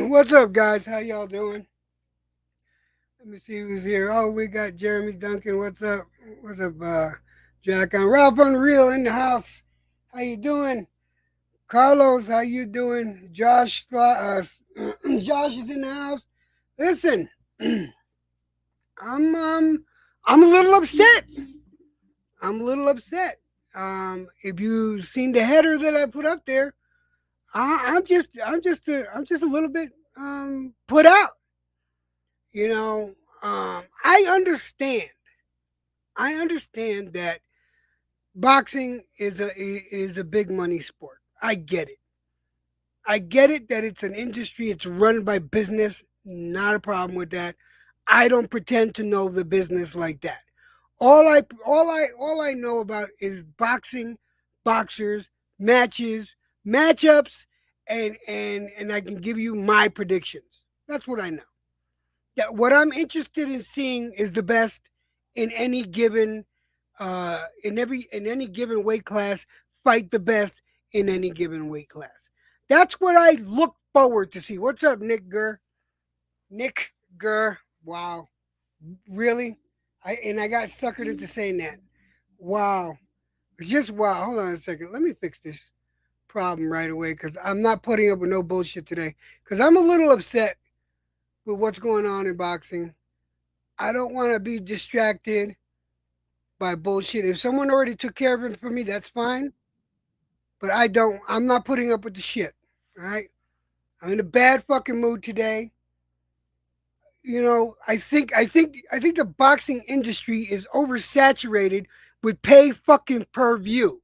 What's up, guys? How y'all doing? Let me see who's here. Oh, we got Jeremy Duncan. What's up? What's up, Jack? I'm Ralph Unreal in the house. How you doing? Carlos, how you doing? Josh, Josh is in the house. Listen, I'm um, I'm a little upset. I'm a little upset. If you've seen the header that I put up there, I'm just a little bit put out. You know, I understand. I understand that boxing is a big money sport. I get it. I get it that it's an industry. It's run by business. Not a problem with that. I don't pretend to know the business like that. All I know about is boxing, boxers, matches, matchups, and I can give you my predictions. That's what I know. Yeah, what I'm interested in seeing is the best in any given in any given weight class. Fight the best in any given weight class. That's what I look forward to see. What's up, Nick Gurr? Nick Gurr. Wow, really? I got suckered into saying that. Wow, it's just wow. Hold on a second. Let me fix this problem right away because I'm not putting up with no bullshit today. Because I'm a little upset with what's going on in boxing. I don't want to be distracted by bullshit. If someone already took care of it for me, that's fine. But I don't. I'm not putting up with the shit. All right. I'm in a bad fucking mood today. I think the boxing industry is oversaturated with pay fucking per view.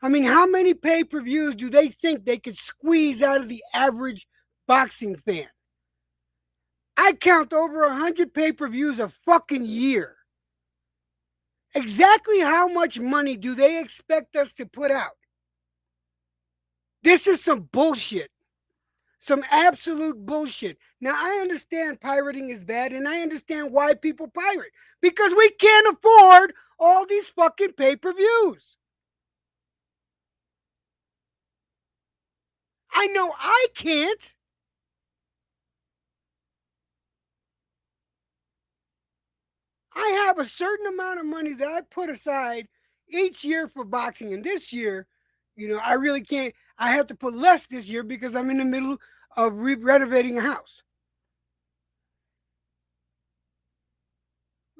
I mean, how many pay per views do they think they could squeeze out of the average boxing fan? I count over 100 pay per views a fucking year. Exactly how much money do they expect us to put out? This is some bullshit. Some absolute bullshit. Now, I understand pirating is bad and I understand why people pirate because we can't afford all these fucking pay-per-views. I know I can't. I have a certain amount of money that I put aside each year for boxing, and this year, I really can't. I have to put less this year because I'm in the middle of renovating a house.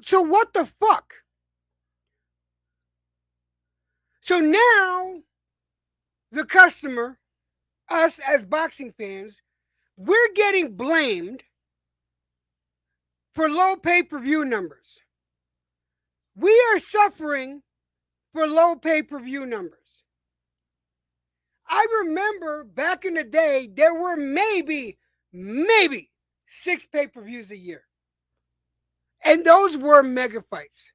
So what the fuck? So now the customer, us as boxing fans, we're getting blamed for low pay-per-view numbers. We are suffering for low pay-per-view numbers. I remember back in the day, there were maybe 6 pay-per-views a year. And those were mega fights.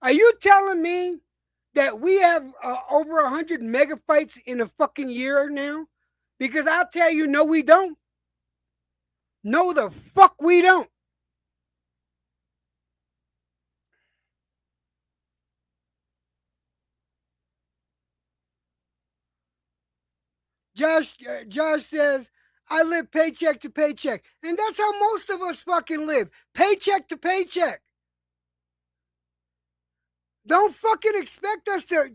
Are you telling me that we have over 100 mega fights in a fucking year now? Because I'll tell you, no, we don't. No, the fuck we don't. Josh says, I live paycheck to paycheck. And that's how most of us fucking live. Paycheck to paycheck. Don't fucking expect us to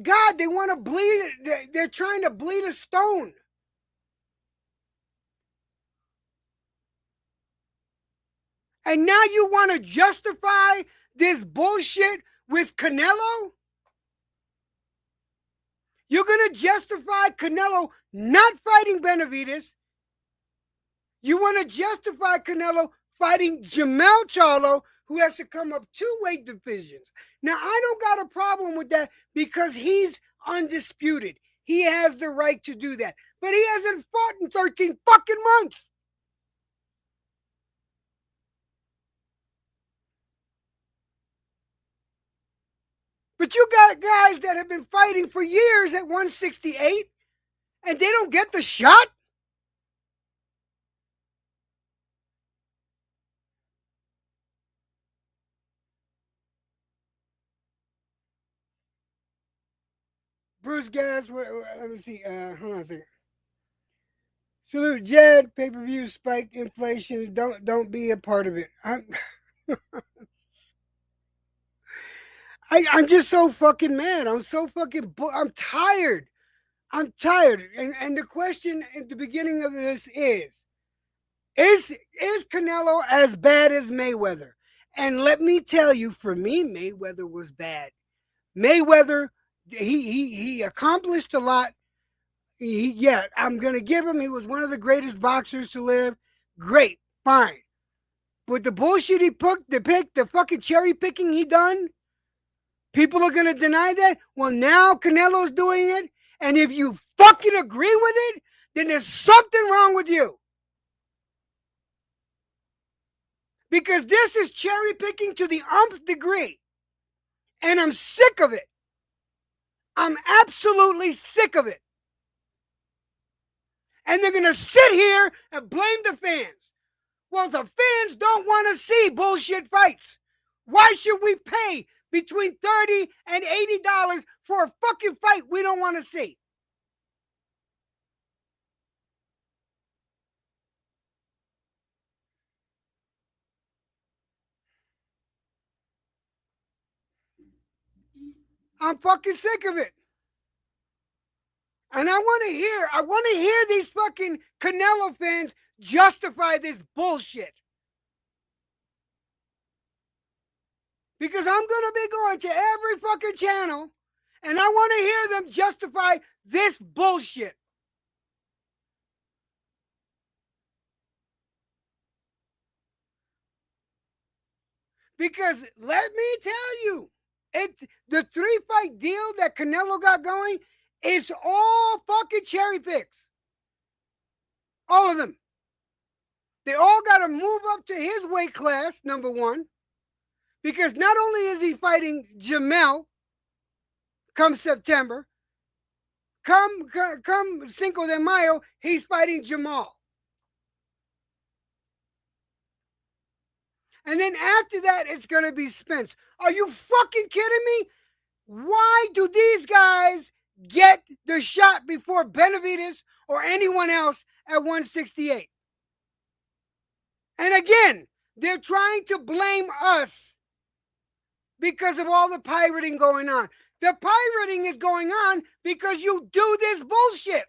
God, they want to bleed it. They're trying to bleed a stone. And now you want to justify this bullshit with Canelo? You're going to justify Canelo not fighting Benavidez. You want to justify Canelo fighting Jamel Charlo, who has to come up 2 weight divisions. Now, I don't got a problem with that because he's undisputed. He has the right to do that. But he hasn't fought in 13 fucking months. But you got guys that have been fighting for years at 168 and they don't get the shot? Bruce Gas, let me see. Hold on a second. Salute Jed. Pay-per-view spike inflation. Don't be a part of it. I'm just so fucking mad. I'm so fucking. I'm tired. I'm tired. And the question at the beginning of this is Canelo as bad as Mayweather? And let me tell you, for me, Mayweather was bad. Mayweather, he accomplished a lot. Yeah, I'm gonna give him. He was one of the greatest boxers to live. Great, fine. But the bullshit he put, the fucking cherry picking he done, people are gonna deny that. Well, now Canelo's doing it, and if you fucking agree with it, then there's something wrong with you. Because this is cherry picking to the umpth degree, and I'm sick of it. I'm absolutely sick of it. And they're gonna sit here and blame the fans. Well, the fans don't want to see bullshit fights. Why should we pay between $30 and $80 for a fucking fight we don't want to see? I'm fucking sick of it. And I want to hear these fucking Canelo fans justify this bullshit. Because I'm going to be going to every fucking channel and I want to hear them justify this bullshit. Because let me tell you, the 3-fight deal that Canelo got going is all fucking cherry picks. All of them. They all got to move up to his weight class, number one. Because not only is he fighting Jamel come September, come Cinco de Mayo, he's fighting Jamal. And then after that, it's going to be Spence. Are you fucking kidding me? Why do these guys get the shot before Benavides or anyone else at 168? And again, they're trying to blame us because of all the pirating going on. The pirating is going on because you do this bullshit.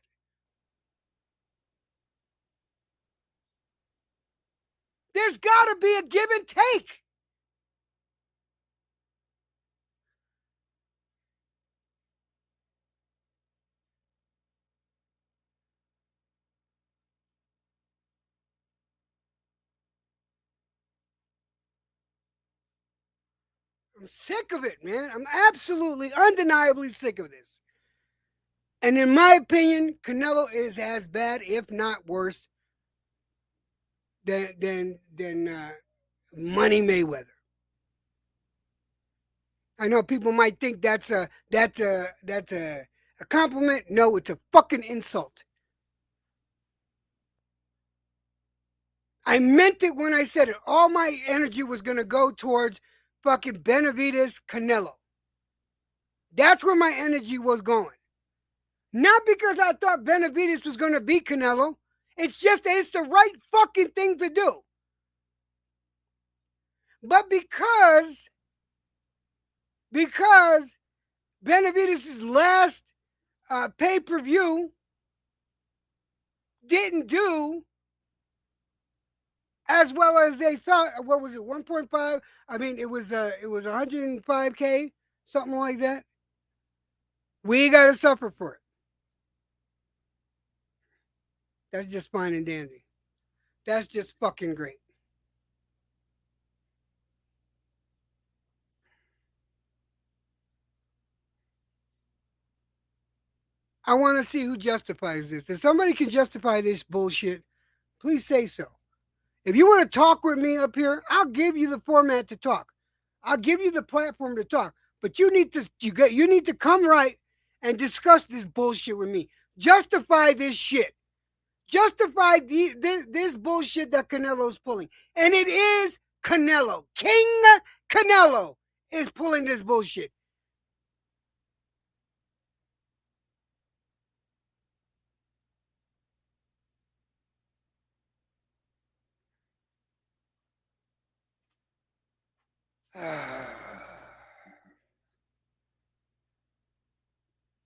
There's got to be a give and take. I'm sick of it, man. I'm absolutely, undeniably sick of this. And in my opinion, Canelo is as bad, if not worse, than Money Mayweather. I know people might think that's a compliment. No, it's a fucking insult. I meant it when I said it. All my energy was gonna go towards fucking Benavides Canelo. That's where my energy was going. Not because I thought Benavides was gonna beat Canelo. It's just that it's the right fucking thing to do. But because Benavides' last pay-per-view didn't do as well as they thought. What was it? 1.5. I mean, it was 105K, something like that. We got to suffer for it. That's just fine and dandy. That's just fucking great. I want to see who justifies this. If somebody can justify this bullshit, please say so. If you want to talk with me up here, I'll give you the format to talk. I'll give you the platform to talk. But you need to come right and discuss this bullshit with me. Justify this shit. Justify this bullshit that Canelo's pulling. And it is Canelo. King Canelo is pulling this bullshit.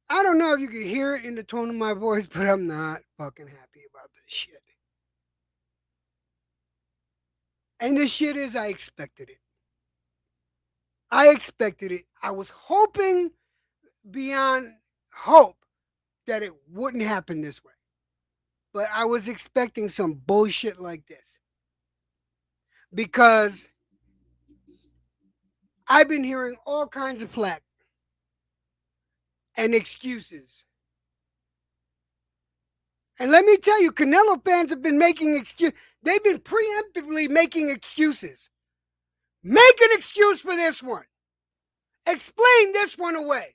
I don't know if you can hear it in the tone of my voice, but I'm not fucking happy about this shit. And this shit is, I expected it. I expected it. I was hoping beyond hope that it wouldn't happen this way. But I was expecting some bullshit like this. Because I've been hearing all kinds of flack and excuses. And let me tell you, Canelo fans have been making excuses. They've been preemptively making excuses. Make an excuse for this one. Explain this one away.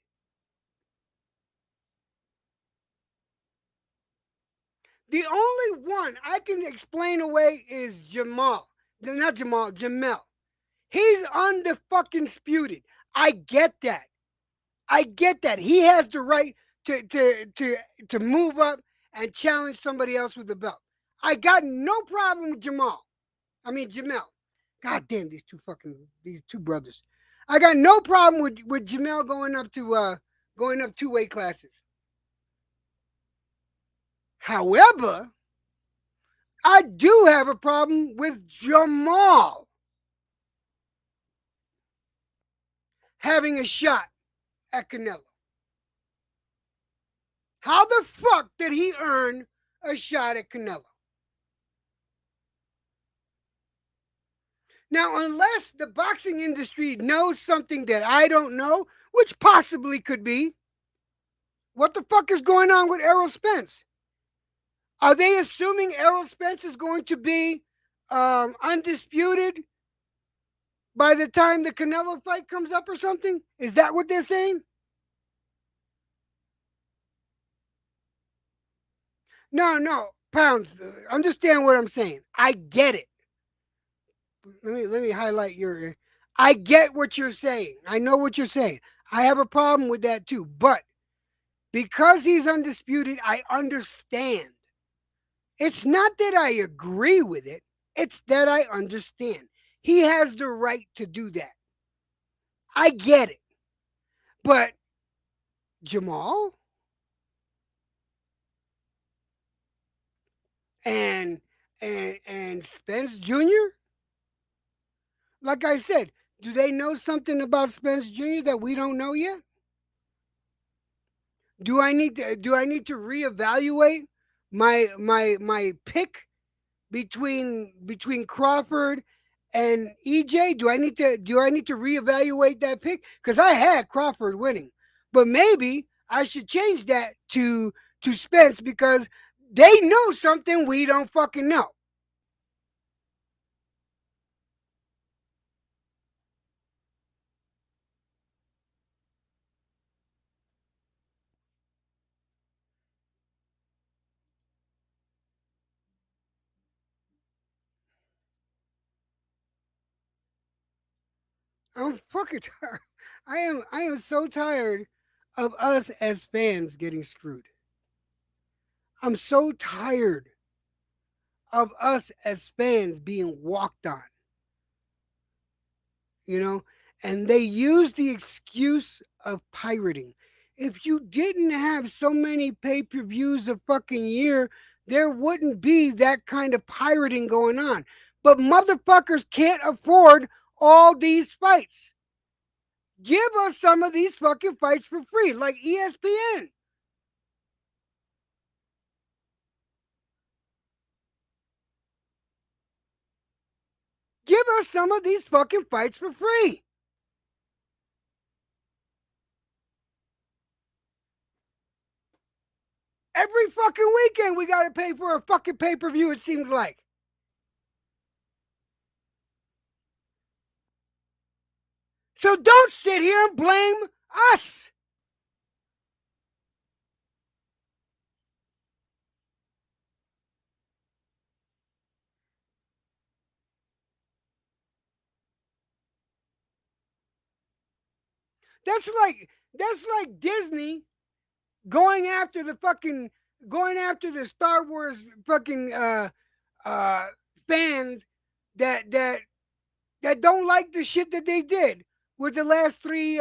The only one I can explain away is Jamal. Not Jamal, Jamel. He's undisputed. I get that. I get that. He has the right to move up and challenge somebody else with the belt. I got no problem with Jamal. I mean Jamel. God damn these two brothers. I got no problem with Jamel going up 2 weight classes. However, I do have a problem with Jamal having a shot at Canelo. How the fuck did he earn a shot at Canelo? Now, unless the boxing industry knows something that I don't know, which possibly could be, what the fuck is going on with Errol Spence? Are they assuming Errol Spence is going to be undisputed by the time the Canelo fight comes up or something? Is that what they're saying? No, Pounds. Understand what I'm saying. I get it. Let me highlight your. I get what you're saying. I know what you're saying. I have a problem with that too. But because he's undisputed, I understand. It's not that I agree with it. It's that I understand. He has the right to do that. I get it. But Jamal and and Spence Jr. Like I said, do they know something about Spence Jr. that we don't know yet? Do I need to reevaluate my pick between Crawford and EJ? Do I need to reevaluate that pick? Because I had Crawford winning, but maybe I should change that to Spence because they know something we don't fucking know. I'm fucking tired. I am so tired of us as fans getting screwed. I'm so tired of us as fans being walked on, you know? And they use the excuse of pirating. If you didn't have so many pay-per-views a fucking year, there wouldn't be that kind of pirating going on. But motherfuckers can't afford all these fights. Give us some of these fucking fights for free, like ESPN. Give us some of these fucking fights for free. Every fucking weekend we gotta pay for a fucking pay-per-view, it seems like. So don't sit here and blame us. That's like Disney going after the fucking going after the Star Wars fucking uh fans that that don't like the shit that they did with the last three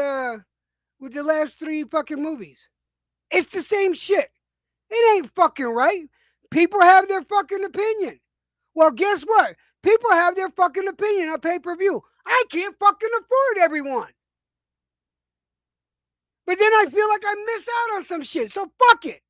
fucking movies. It's the same shit. It ain't fucking right. People have their fucking opinion. Well, guess what? People have their fucking opinion on pay per view. I can't fucking afford everyone. But then I feel like I miss out on some shit. So fuck it.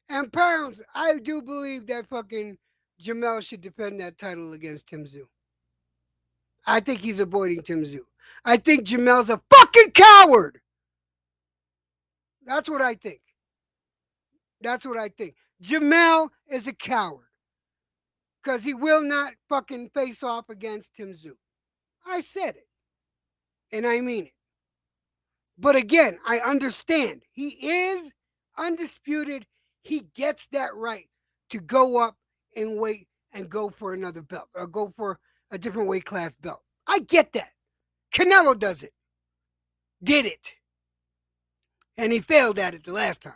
And pounds, I do believe that fucking Jamel should defend that title against Tim Zoo. I think he's avoiding Tim Zoo. I think Jamel's a fucking coward. That's what I think. That's what I think. Jamel is a coward because he will not fucking face off against Tim Zoo. I said it, and I mean it. But again, I understand. He is undisputed. He gets that right to go up and wait and go for another belt or go for a different weight class belt. I get that. Canelo does it, did it, and he failed at it the last time.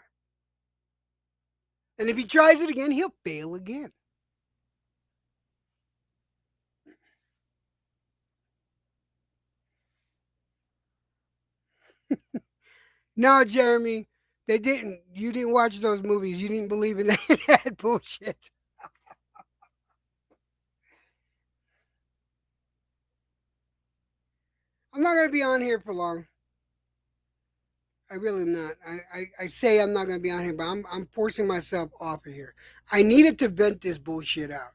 And if he tries it again, he'll fail again. No, Jeremy, they didn't. You didn't watch those movies. You didn't believe in that bullshit. I'm not going to be on here for long. I really am not. I say I'm not going to be on here, but I'm forcing myself off of here. I needed to vent this bullshit out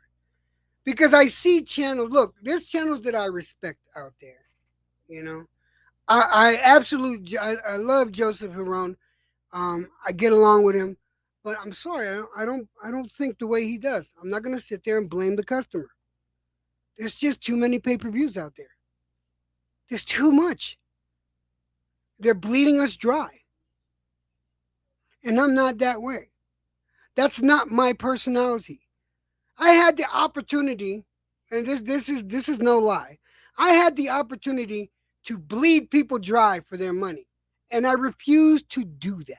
because I see channels. Look, there's channels that I respect out there. You know, I absolutely I love Joseph Heron. I get along with him, but I'm sorry, I don't think the way he does. I'm not going to sit there and blame the customer. There's just too many pay-per-views out there. There's too much. They're bleeding us dry. And I'm not that way. That's not my personality. I had the opportunity, and this is no lie. I had the opportunity to bleed people dry for their money, and I refuse to do that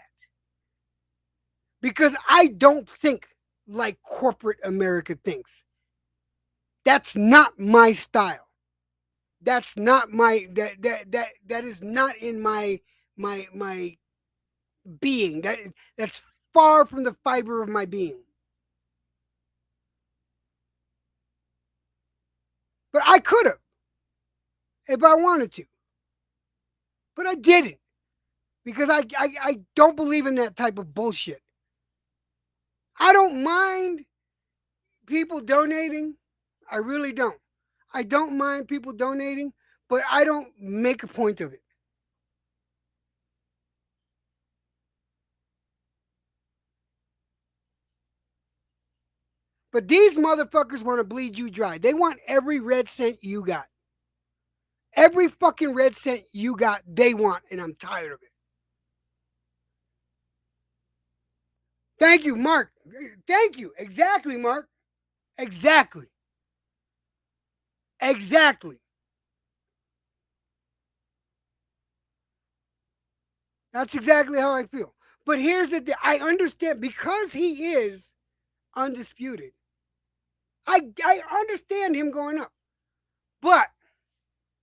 because I don't think like corporate America thinks. That's not my style. That's not my that is not in my being. That's far from the fiber of my being. But I could have if I wanted to, but I didn't because I don't believe in that type of bullshit. I don't mind people donating. I really don't. I don't mind people donating, but I don't make a point of it. But these motherfuckers want to bleed you dry. They want every red cent you got. Every fucking red cent you got, they want, and I'm tired of it. Thank you, Mark. Thank you. Exactly, Mark. Exactly. Exactly. That's exactly how I feel. But here's the thing I understand because he is undisputed. I understand him going up. But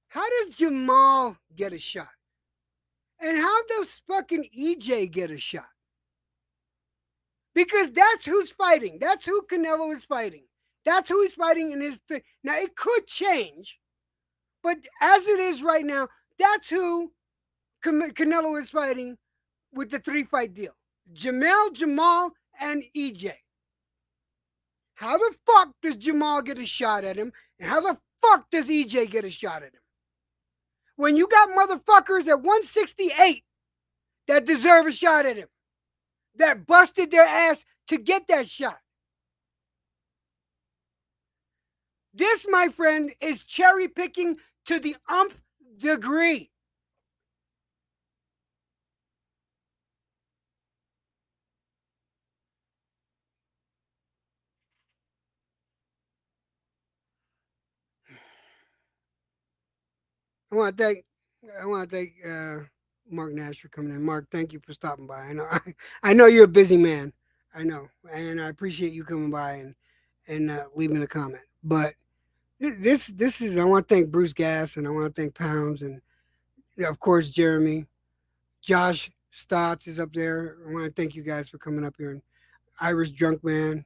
how does Jamal get a shot? And how does fucking EJ get a shot? Because that's who's fighting. That's who Canelo is fighting. That's who he's fighting in his thing. Now it could change, but as it is right now, that's who Canelo is fighting with the 3 fight deal. Jamel, Jamal, and EJ. How the fuck does Jamal get a shot at him? And how the fuck does EJ get a shot at him? When you got motherfuckers at 168 that deserve a shot at him, that busted their ass to get that shot. This, my friend, is cherry picking to the umph degree. I want to thank I want to thank Mark Nash for coming in. Mark, thank you for stopping by. I know you're a busy man. I know, and I appreciate you coming by and leaving a comment. But this is I want to thank Bruce Gass and I want to thank Pounds and of course Jeremy, Josh Stotts is up there. I want to thank you guys for coming up here and Irish Drunk Man,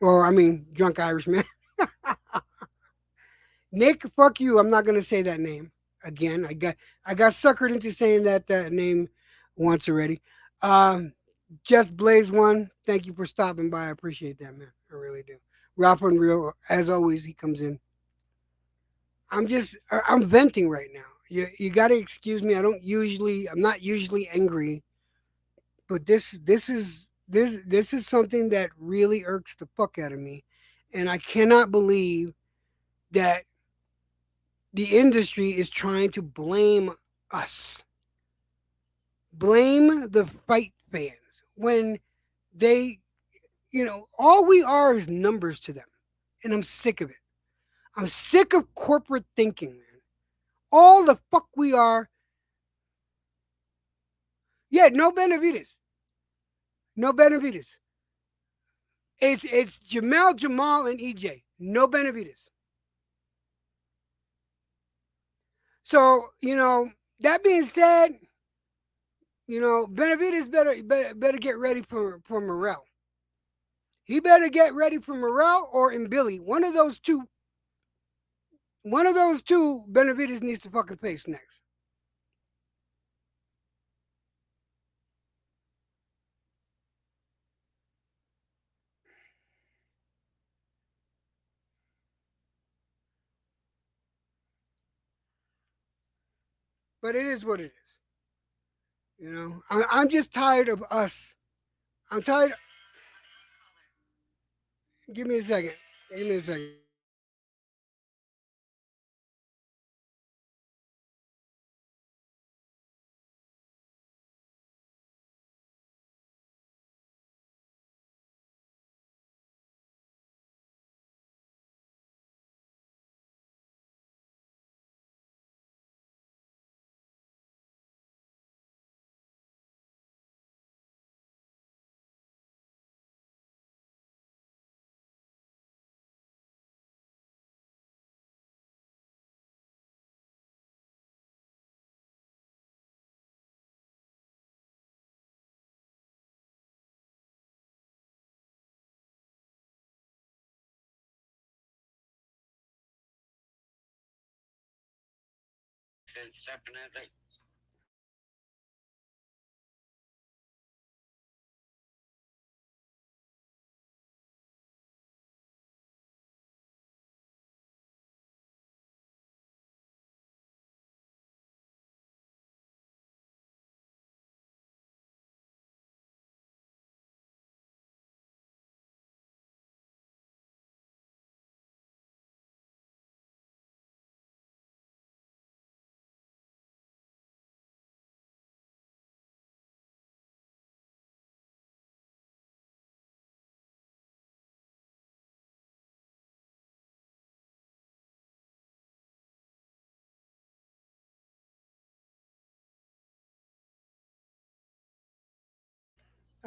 or I mean Drunk Irish Man. Nick, fuck you. I'm not gonna say that name again. I got suckered into saying that name once already. Um, just Blaze One. Thank you for stopping by. I appreciate that, man. I really do. Ralph Unreal, as always, he comes in. I'm venting right now. You got to excuse me. I'm not usually angry, but this is something that really irks the fuck out of me, and I cannot believe that the industry is trying to blame us, blame the fight fans when they, all we are is numbers to them. And I'm sick of it. I'm sick of corporate thinking, man. All the fuck we are. Yeah, no Benavides. No Benavides. It's Jamel, Jamal, and EJ. No Benavides. So, that being said, Benavides better get ready for Morrell. He better get ready for Morrell or in Billy. One of those two Benavides needs to fucking face next. But it is what it is. I'm just tired of us. I'm tired. Give me a second. Give me a second.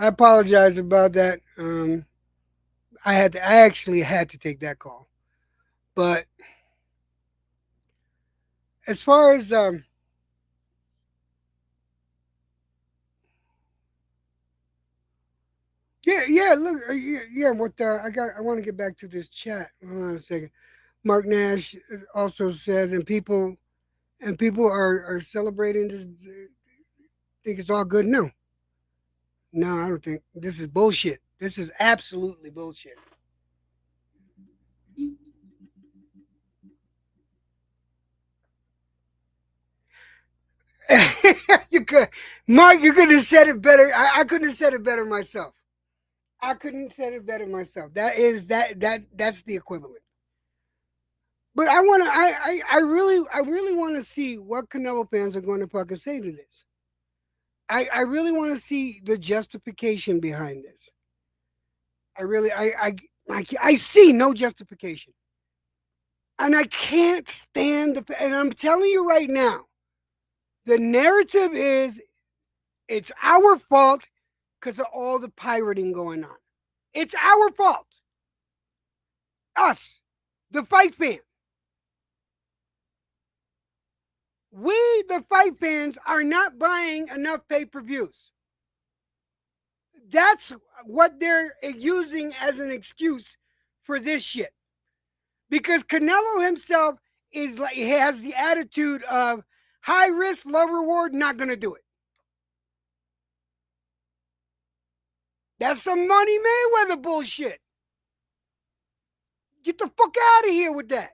I apologize about that. I actually had to take that call. But as far as yeah, yeah, look, yeah, yeah, what I want to get back to this chat. Hold on a second. Mark Nash also says, and people are celebrating this. Think it's all good? No, no, I don't think this is bullshit. This is absolutely bullshit. You could, Mark. You could have said it better. I couldn't have said it better myself. I couldn't have said it better myself. That's the equivalent. But I want to. I really want to see what Canelo fans are going to fucking say to this. I really want to see the justification behind this. I really, I see no justification, and I can't stand the. And I'm telling you right now, the narrative is it's our fault because of all the pirating going on. It's our fault. Us, the fight fan. We, the fight fans, are not buying enough pay per views. That's what they're using as an excuse for this shit. Because Canelo himself is like he has the attitude of high risk, low reward, not gonna do it. That's some Money Mayweather bullshit. Get the fuck out of here with that.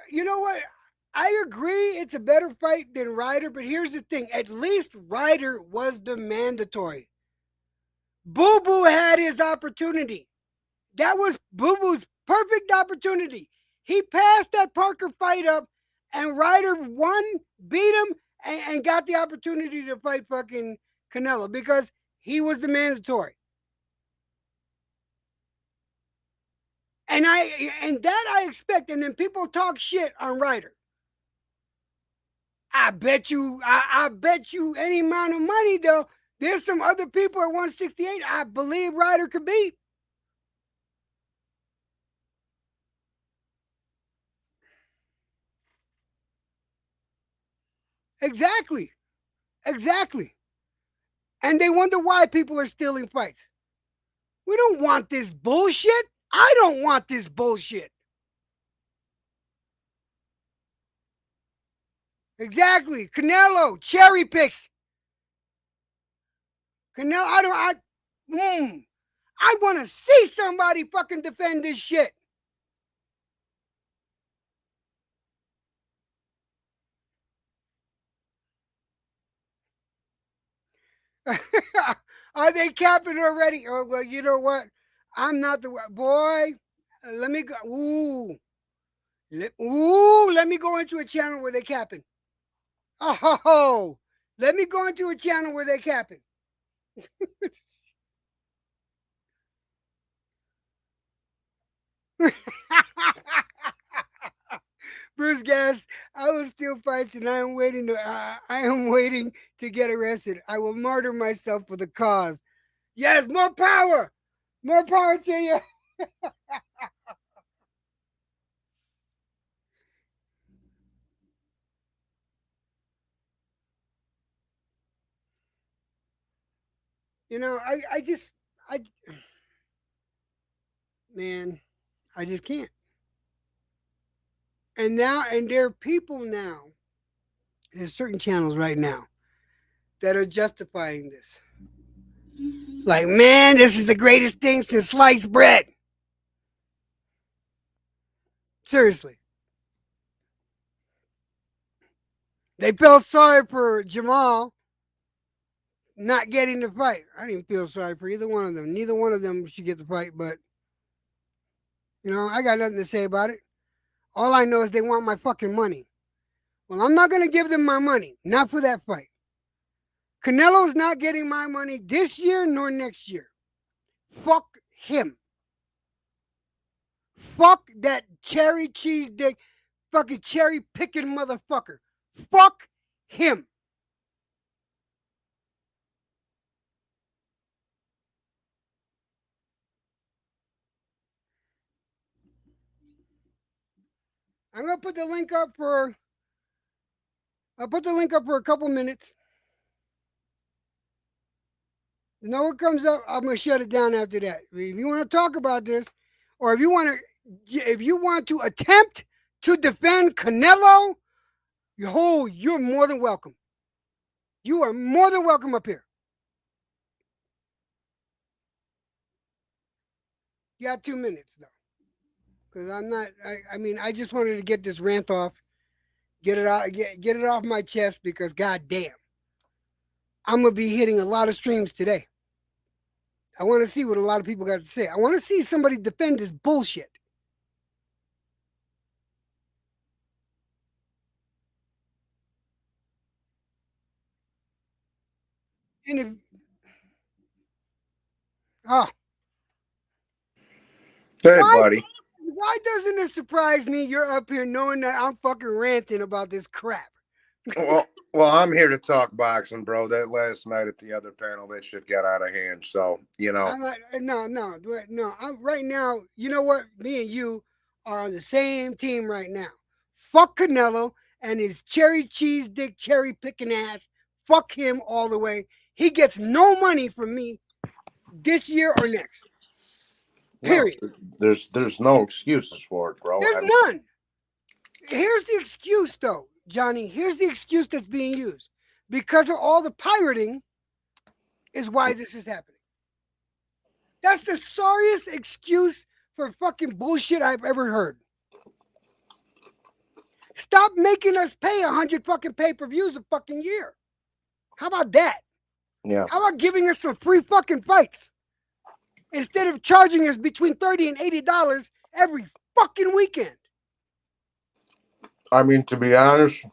You know what? I agree it's a better fight than Ryder, but here's the thing. At least Ryder was the mandatory. Boo Boo had his opportunity. That was Boo Boo's perfect opportunity. He passed that Parker fight up, and Ryder won, beat him, and got the opportunity to fight fucking Canelo because he was the mandatory. And that I expect. And then people talk shit on Ryder. I bet you any amount of money though. There's some other people at 168 I believe Ryder could beat. Exactly. Exactly. And they wonder why people are stealing fights. We don't want this bullshit. I don't want this bullshit. Exactly. Canelo, cherry pick. Canelo, I don't, I want to see somebody fucking defend this shit. Are they capping already? Oh, well, you know what? I'm not the boy. Let me go. Let me go into a channel where they capping. Oh, let me go into a channel where they capping. Bruce Gas, I will still fight, and I am waiting to get arrested. I will martyr myself for the cause. Yes, more power to you. You know, I just, I, man. I just can't. And there are people now, there's certain channels right now that are justifying this. Like, man, this is the greatest thing since sliced bread. Seriously. They felt sorry for Jamal not getting the fight. I didn't feel sorry for either one of them. Neither one of them should get the fight, but I got nothing to say about it. All I know is they want my fucking money. Well, I'm not gonna give them my money. Not for that fight. Canelo's not getting my money this year nor next year. Fuck him. Fuck that cherry cheese dick, fucking cherry picking motherfucker. Fuck him. I'm gonna put the link up for. I'll put the link up for a couple minutes. You know what comes up? I'm gonna shut it down after that. If you want to talk about this, or if you want to attempt to defend Canelo, you're more than welcome. You are more than welcome up here. You got 2 minutes though, because I'm not. I mean, I just wanted to get this rant off, get it out, get it off my chest because goddamn, I'm gonna be hitting a lot of streams today. I want to see what a lot of people got to say. I want to see somebody defend this bullshit. And if oh, Hey, why buddy. why doesn't it surprise me you're up here knowing that I'm fucking ranting about this crap? Well, I'm here to talk boxing, bro. That last night at the other panel, that shit got out of hand. So, I'm like, no. Right now, you know what? Me and you are on the same team right now. Fuck Canelo and his cherry cheese dick, cherry picking ass. Fuck him all the way. He gets no money from me this year or next. no, Period. there's no excuses for it, bro. There's none. Here's the excuse, though, Johnny. Here's the excuse that's being used. Because of all the pirating, is why this is happening. That's the sorriest excuse for fucking bullshit I've ever heard. Stop making us pay 100 fucking pay-per-views a fucking year. How about that? Yeah. How about giving us some free fucking fights instead of charging us between $30 and $80 every fucking weekend? I mean, to be honest,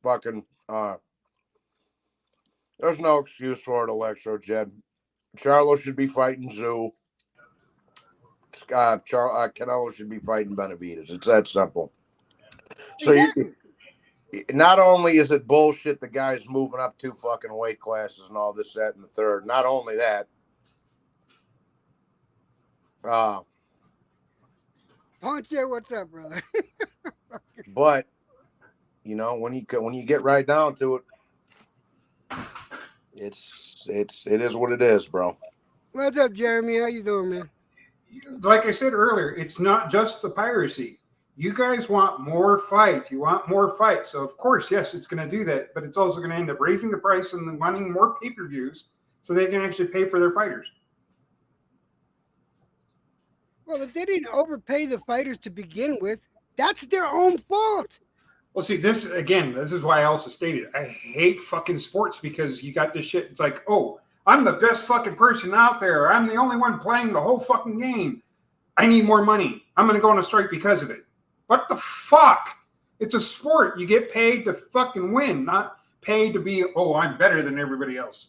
fucking, there's no excuse for it, Electro Jed. Charlo should be fighting Zoo. Canelo should be fighting Benavidez. It's that simple. So Exactly. not only is it bullshit, the guy's moving up 2 fucking weight classes and all this, that, and the third. Not only that, Ponche, what's up, brother? but when you get right down to it, it is what it is, bro. What's up, Jeremy? How you doing, man? Like I said earlier, it's not just the piracy. You guys want more fights. You want more fights. So, of course, yes, it's going to do that. But it's also going to end up raising the price and wanting more pay-per-views so they can actually pay for their fighters. Well, if they didn't overpay the fighters to begin with, that's their own fault. Well, see, this is why I also stated I hate fucking sports because you got this shit. It's like, oh, I'm the best fucking person out there. I'm the only one playing the whole fucking game. I need more money. I'm going to go on a strike because of it. What the fuck? It's a sport. You get paid to fucking win, not paid to be, oh, I'm better than everybody else.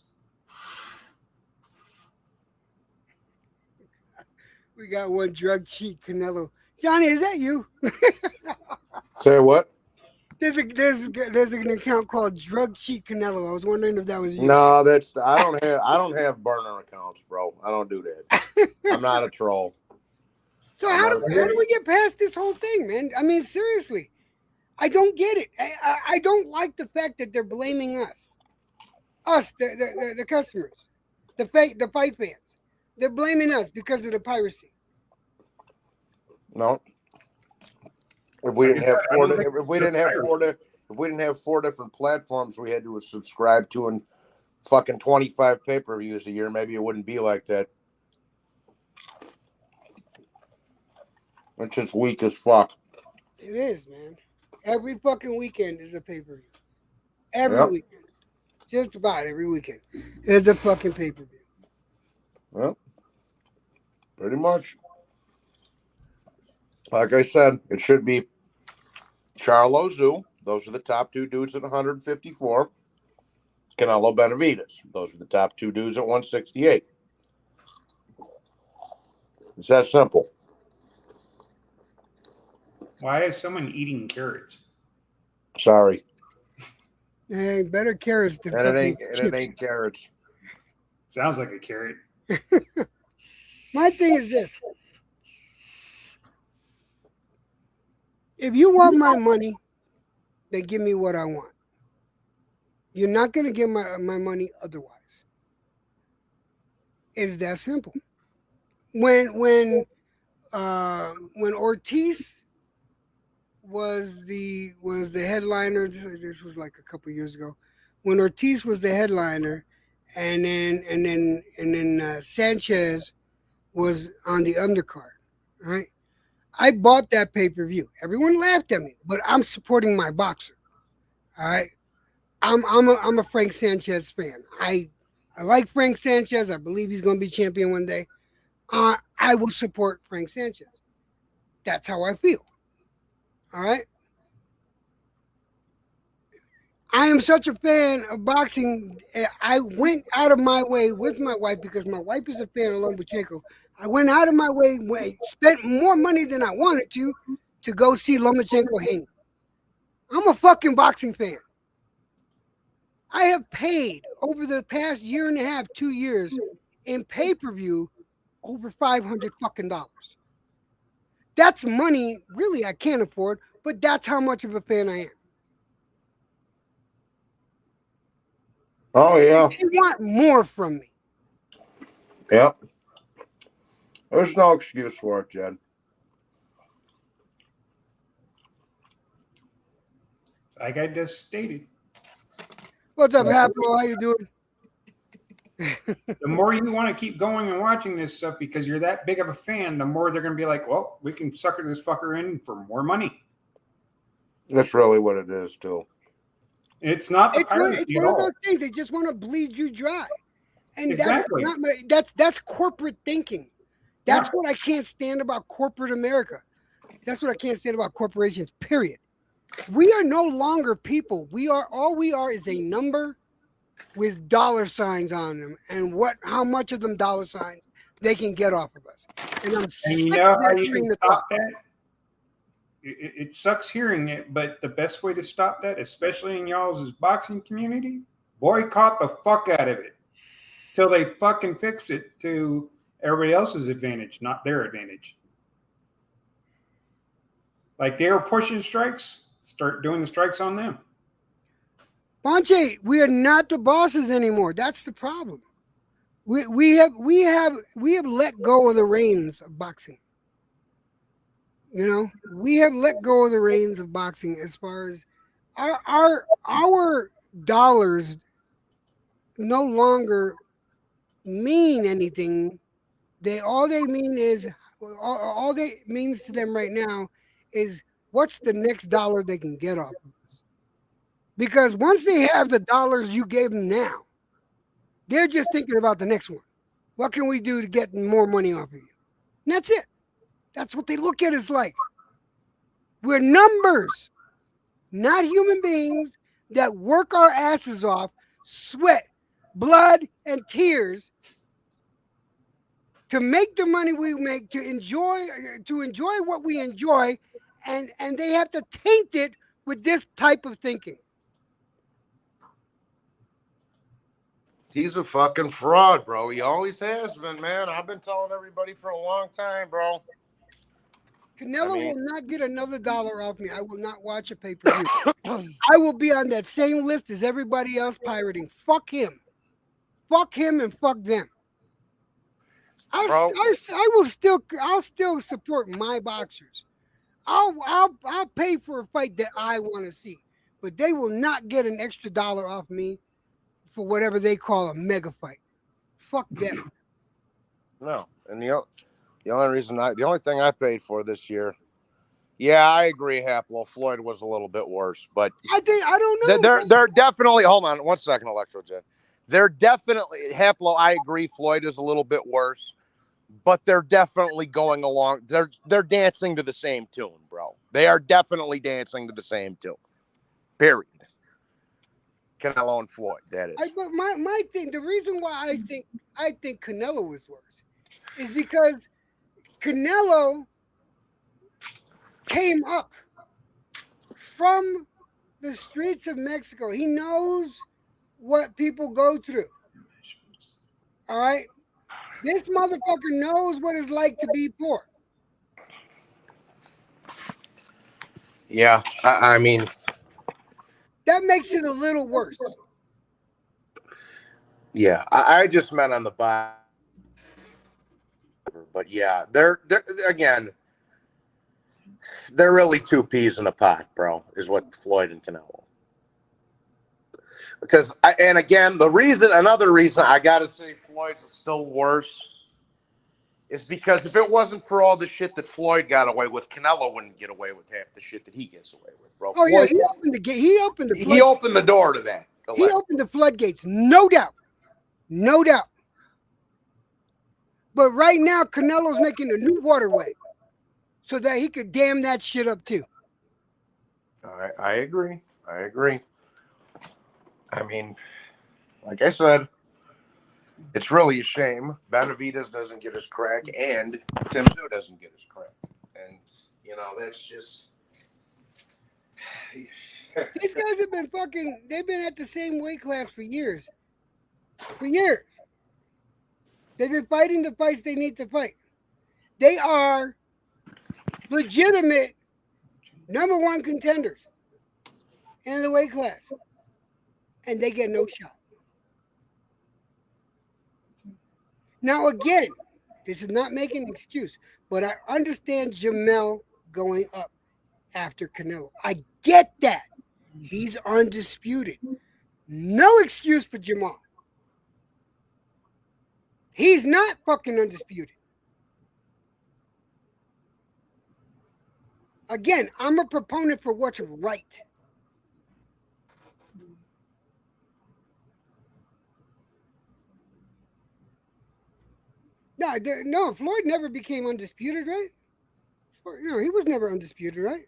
We got one drug cheat Canelo. Johnny, is that you? Say what? There's an account called Drug Cheat Canelo. I was wondering if that was you. No, I don't have burner accounts, bro. I don't do that. I'm not a troll. So how do we get past this whole thing, man? I mean, seriously, I don't get it. I don't like the fact that they're blaming us, the customers, the fight fans. They're blaming us because of the piracy. No, if we Like I didn't said, have I four, don't think if it's we the didn't have pirate. if we didn't have 4 different platforms we had to subscribe to and fucking 25 pay-per-views a year, maybe it wouldn't be like that. It's just weak as fuck. It is, man. Every fucking weekend is a pay per view. Every Yep. weekend. Just about every weekend is a fucking pay per view. Yep. Pretty much. Like I said, it should be Charlo Zoo. Those are the top two dudes at 154. Canelo Benavides. Those are the top two dudes at 168. It's that simple. Why is someone eating carrots? Sorry. Hey, better carrots than And it fucking ain't and it chips. ain't carrots. Sounds like a carrot. My thing is this: if you want my money, then give me what I want. You're not gonna get my money otherwise. It's that simple. When Ortiz was the headliner, this was like a couple years ago. When Ortiz was the headliner, and then Sanchez was on the undercard, right? I bought that pay per view. Everyone laughed at me, but I'm supporting my boxer. All right, I'm a Frank Sanchez fan. I like Frank Sanchez. I believe he's going to be champion one day. I will support Frank Sanchez. That's how I feel. All right. I am such a fan of boxing. I went out of my way with my wife because my wife is a fan of Lomachenko. I went out of my way, spent more money than I wanted to go see Lomachenko hang. I'm a fucking boxing fan. I have paid over the past year and a half, 2 years in pay per view over $500 fucking dollars. That's money really I can't afford, but that's how much of a fan I am. Oh yeah. They want more from me. Yep. There's no excuse for it, Jed. Like I just stated. What's up, But Hapo? How you doing? the more you want to keep going and watching this stuff because you're that big of a fan, the more they're going to be like, well, we can sucker this fucker in for more money. That's really what it is, too. It's not the It's piracy at one of those all. things. They just want to bleed you dry, and that's Exactly. not my. That's corporate thinking. That's Yeah. what I can't stand about corporate America. That's what I can't stand about corporations. Period. We are no longer people. We are is a number with dollar signs on them, and how much of them dollar signs they can get off of us. And I'm And you sick know of how that you can train of stop thought. that? It sucks hearing it, but the best way to stop that, especially in y'all's boxing community, boycott the fuck out of it till they fucking fix it to everybody else's advantage, not their advantage. Like they were pushing strikes, start doing the strikes on them. Bonche, we are not the bosses anymore. That's the problem. We have let go of the reins of boxing. We have let go of the reins of boxing as far as our dollars no longer mean anything. They mean is all they means to them right now is what's the next dollar they can get off of us. Because once they have the dollars you gave them now, they're just thinking about the next one. What can we do to get more money off of you? And that's it. That's what they look at us like. We're numbers, not human beings that work our asses off, sweat, blood, and tears to make the money we make, to enjoy what we enjoy, and they have to taint it with this type of thinking. He's a fucking fraud, bro. He always has been, man. I've been telling everybody for a long time, bro. Canelo will not get another dollar off me. I will not watch a pay-per-view. I will be on that same list as everybody else pirating. Fuck him. Fuck him and fuck them. bro. I'll still support my boxers. I'll pay for a fight that I want to see, but they will not get an extra dollar off me for whatever they call a mega fight. Fuck them. No, and the only thing I paid for this year. Yeah, I agree, Haplo. Floyd was a little bit worse, but I don't know. they're definitely. Hold on, 1 second, Electrojet. They're definitely Haplo. I agree, Floyd is a little bit worse, but they're definitely going along. They're dancing to the same tune, bro. They are definitely dancing to the same tune. Period. Canelo and Floyd. That is. But my thing, the reason why I think Canelo is worse is because Canelo came up from the streets of Mexico. He knows what people go through. All right? This motherfucker knows what it's like to be poor. Yeah, I mean, that makes it a little worse. Yeah, I just meant on the bottom. But yeah, they're again, they're really two peas in a pot, bro, is what Floyd and Canelo. Because, another reason I got to say Floyd's still worse is because if it wasn't for all the shit that Floyd got away with, Canelo wouldn't get away with half the shit that he gets away with, bro. Oh, Floyd, yeah, he opened the gate. He opened the door to that. He opened the floodgates, no doubt. No doubt. But right now, Canelo's making a new waterway so that he could dam that shit up too. I agree. I mean, like I said, it's really a shame Benavidez doesn't get his crack and Tim Tszyu doesn't get his crack. And, that's just... These guys have been they've been at the same weight class for years. For years. They've been fighting the fights they need to fight. They are legitimate #1 contenders in the weight class. And they get no shot. Now, again, this is not making an excuse, but I understand Jamel going up after Canelo. I get that. He's undisputed. No excuse for Jamal. He's not fucking undisputed. Again, I'm a proponent for what's right. No, Floyd never became undisputed, right? No, he was never undisputed, right?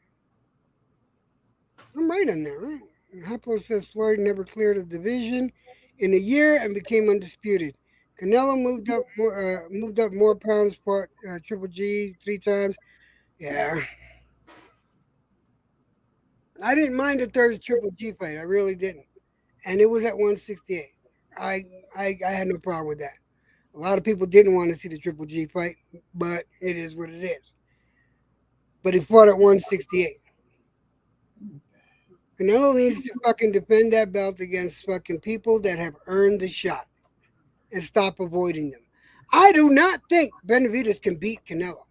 I'm right on that, right? Haplo says Floyd never cleared a division in a year and became undisputed. Canelo moved up more pounds, Triple G 3 times. Yeah. I didn't mind the third Triple G fight. I really didn't. And it was at 168. I had no problem with that. A lot of people didn't want to see the Triple G fight, but it is what it is. But he fought at 168. Canelo needs to fucking defend that belt against fucking people that have earned the shot and stop avoiding them. I do not think Benavidez can beat Canelo.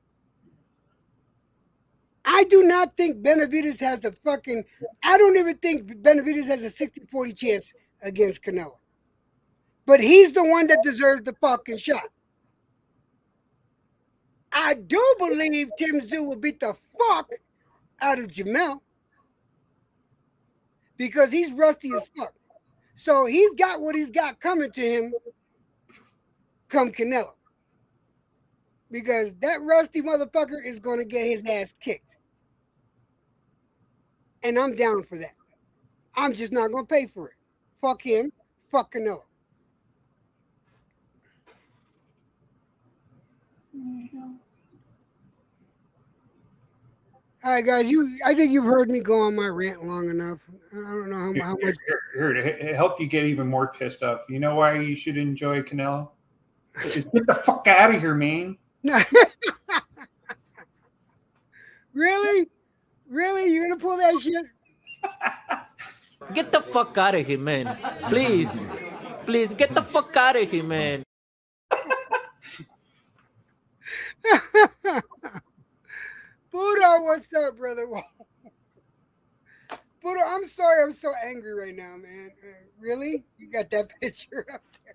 I do not think Benavidez has the fucking... I don't even think Benavidez has a 60-40 chance against Canelo. But he's the one that deserves the fucking shot. I do believe Tim Tszyu will beat the fuck out of Jamel because he's rusty as fuck. So he's got what he's got coming to him come Canelo. Because that rusty motherfucker is going to get his ass kicked. And I'm down for that. I'm just not going to pay for it. Fuck him. Fuck Canelo. All right, guys. I think you've heard me go on my rant long enough. I don't know how much. Here to help you get even more pissed off. You know why you should enjoy Canelo? Just get the fuck out of here, man. Really? Really? You're gonna pull that shit? Get the fuck out of here, man. Please. Please, get the fuck out of here, man. Buddha, what's up, brother? Buddha, I'm sorry, I'm so angry right now, man. Really? You got that picture up there?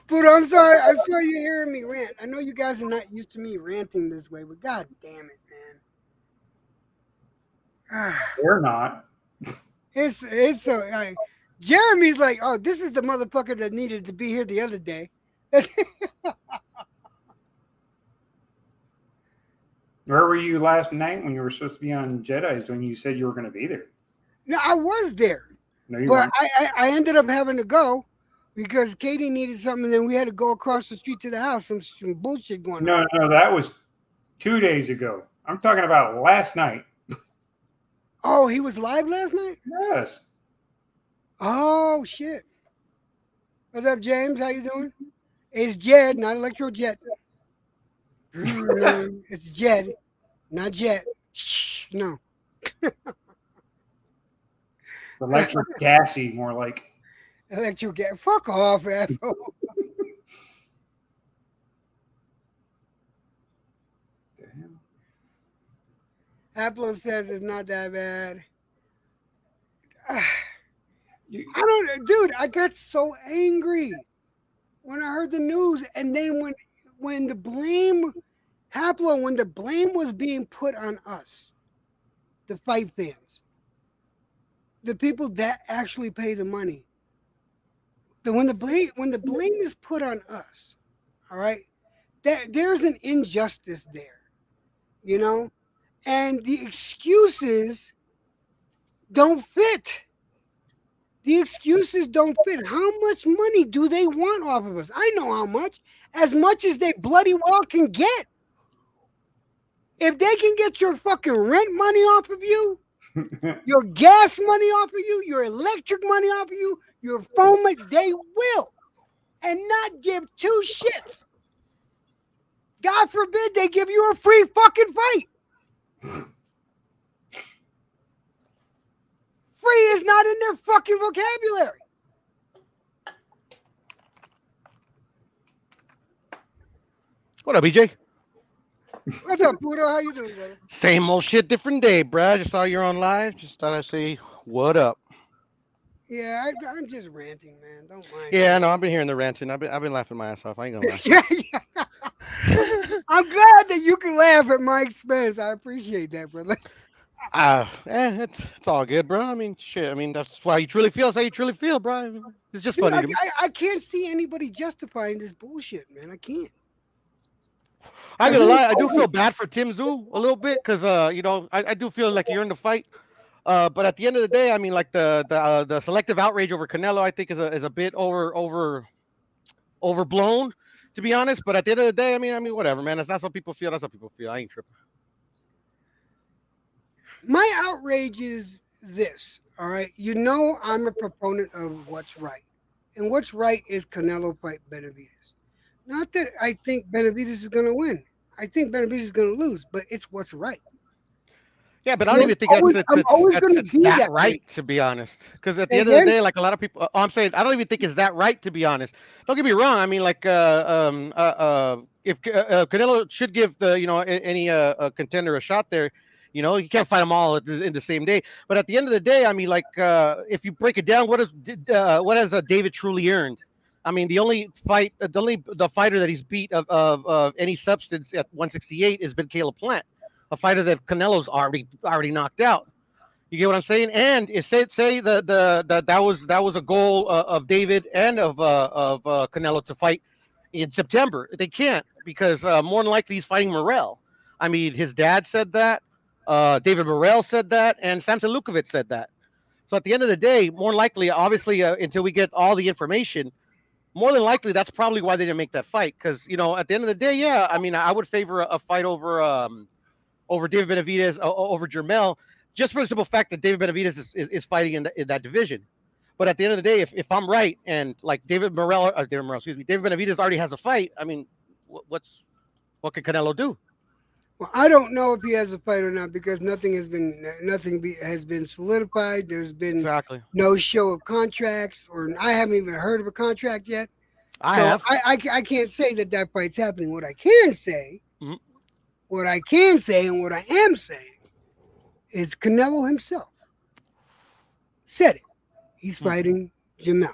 Buddha, I'm sorry. I'm sorry you're hearing me rant. I know you guys are not used to me ranting this way, but god damn it, man. We're not. It's so Jeremy's like, oh, this is the motherfucker that needed to be here the other day. Where were you last night when you were supposed to be on Jedi's when you said you were going to be there? No, I was there, No, you but weren't. I ended up having to go because Katie needed something, and then we had to go across the street to the house. Some bullshit going on. No, that was 2 days ago. I'm talking about last night. Oh, he was live last night? Yes. Oh shit. What's up, James? How you doing? It's Jed, not Electro Jet. It's Jed, not Jet. Shh, no. Electric gassy, more like. Electro Jet. Fuck off, asshole. Apple says it's not that bad. I don't, dude. I got so angry when I heard the news, and then when the blame, Haplo, when the blame was being put on us, the fight fans, the people that actually pay the money. When the blame is put on us, all right, there's an injustice there, you know, and the excuses don't fit. The excuses don't fit. How much money do they want off of us? I know how much. As much as they bloody well can get. If they can get your fucking rent money off of you, your gas money off of you, your electric money off of you, your phone money, they will. And not give two shits. God forbid they give you a free fucking fight. Free is not in their fucking vocabulary. What up, BJ? What's up, Buddha? How you doing, brother? Same old shit, different day, bruh. Just saw you're on live. Just thought I'd say, what up? Yeah, I'm just ranting, man. Don't mind. Yeah, no, I've been hearing the ranting. I've been laughing my ass off. I ain't gonna lie. Yeah. I'm glad that you can laugh at my expense. I appreciate that, brother. It's all good, bro. I mean, shit. I mean, that's why you truly feel. That's how you truly feel, bro. I mean, it's just Dude, funny to me. I can't see anybody justifying this bullshit, man. I can't. I ain't gonna lie. I do feel bad for Tim Zoo a little bit because, I do feel like you're in the fight. But at the end of the day, I mean, like the selective outrage over Canelo, I think is a bit overblown, to be honest. But at the end of the day, I mean, whatever, man. If that's what people feel, that's what people feel. I ain't tripping. My outrage is this, all right? You know I'm a proponent of what's right. And what's right is Canelo fight Benavidez. Not that I think Benavidez is going to win. I think Benavidez is going to lose, but it's what's right. Yeah, but I don't even think I'm always going to it's be that that right, way. to be honest. Because at the Say end of the again? day, like a lot of people, I'm saying, I don't even think it's that right, to be honest. Don't get me wrong. I mean, like, if Canelo should give any contender a shot there, you can't fight them all in the same day. But at the end of the day, I mean, like, if you break it down, what has David truly earned? I mean, the fighter that he's beat of any substance at 168 has been Caleb Plant, a fighter that Canelo's already knocked out. You get what I'm saying? And it say that was a goal of David and of Canelo to fight in September. They can't because more than likely he's fighting Morrell. I mean, his dad said that, David Morrell said that, and Samson Lukovic said that. So at the end of the day, more than likely, obviously, until we get all the information, more than likely that's probably why they didn't make that fight. Because at the end of the day, yeah, I mean, I would favor a fight over David Benavidez over Jermell, just for the simple fact that David Benavidez is fighting in that division. But at the end of the day, if I'm right and like David Benavidez already has a fight, I mean, what can Canelo do? Well, I don't know if he has a fight or not because nothing has been solidified. There's been Exactly. no show of contracts, or I haven't even heard of a contract yet. I So have. I can't say that that fight's happening. Mhm. What I can say, and what I am saying is Canelo himself said it. He's Mm. fighting Jamel.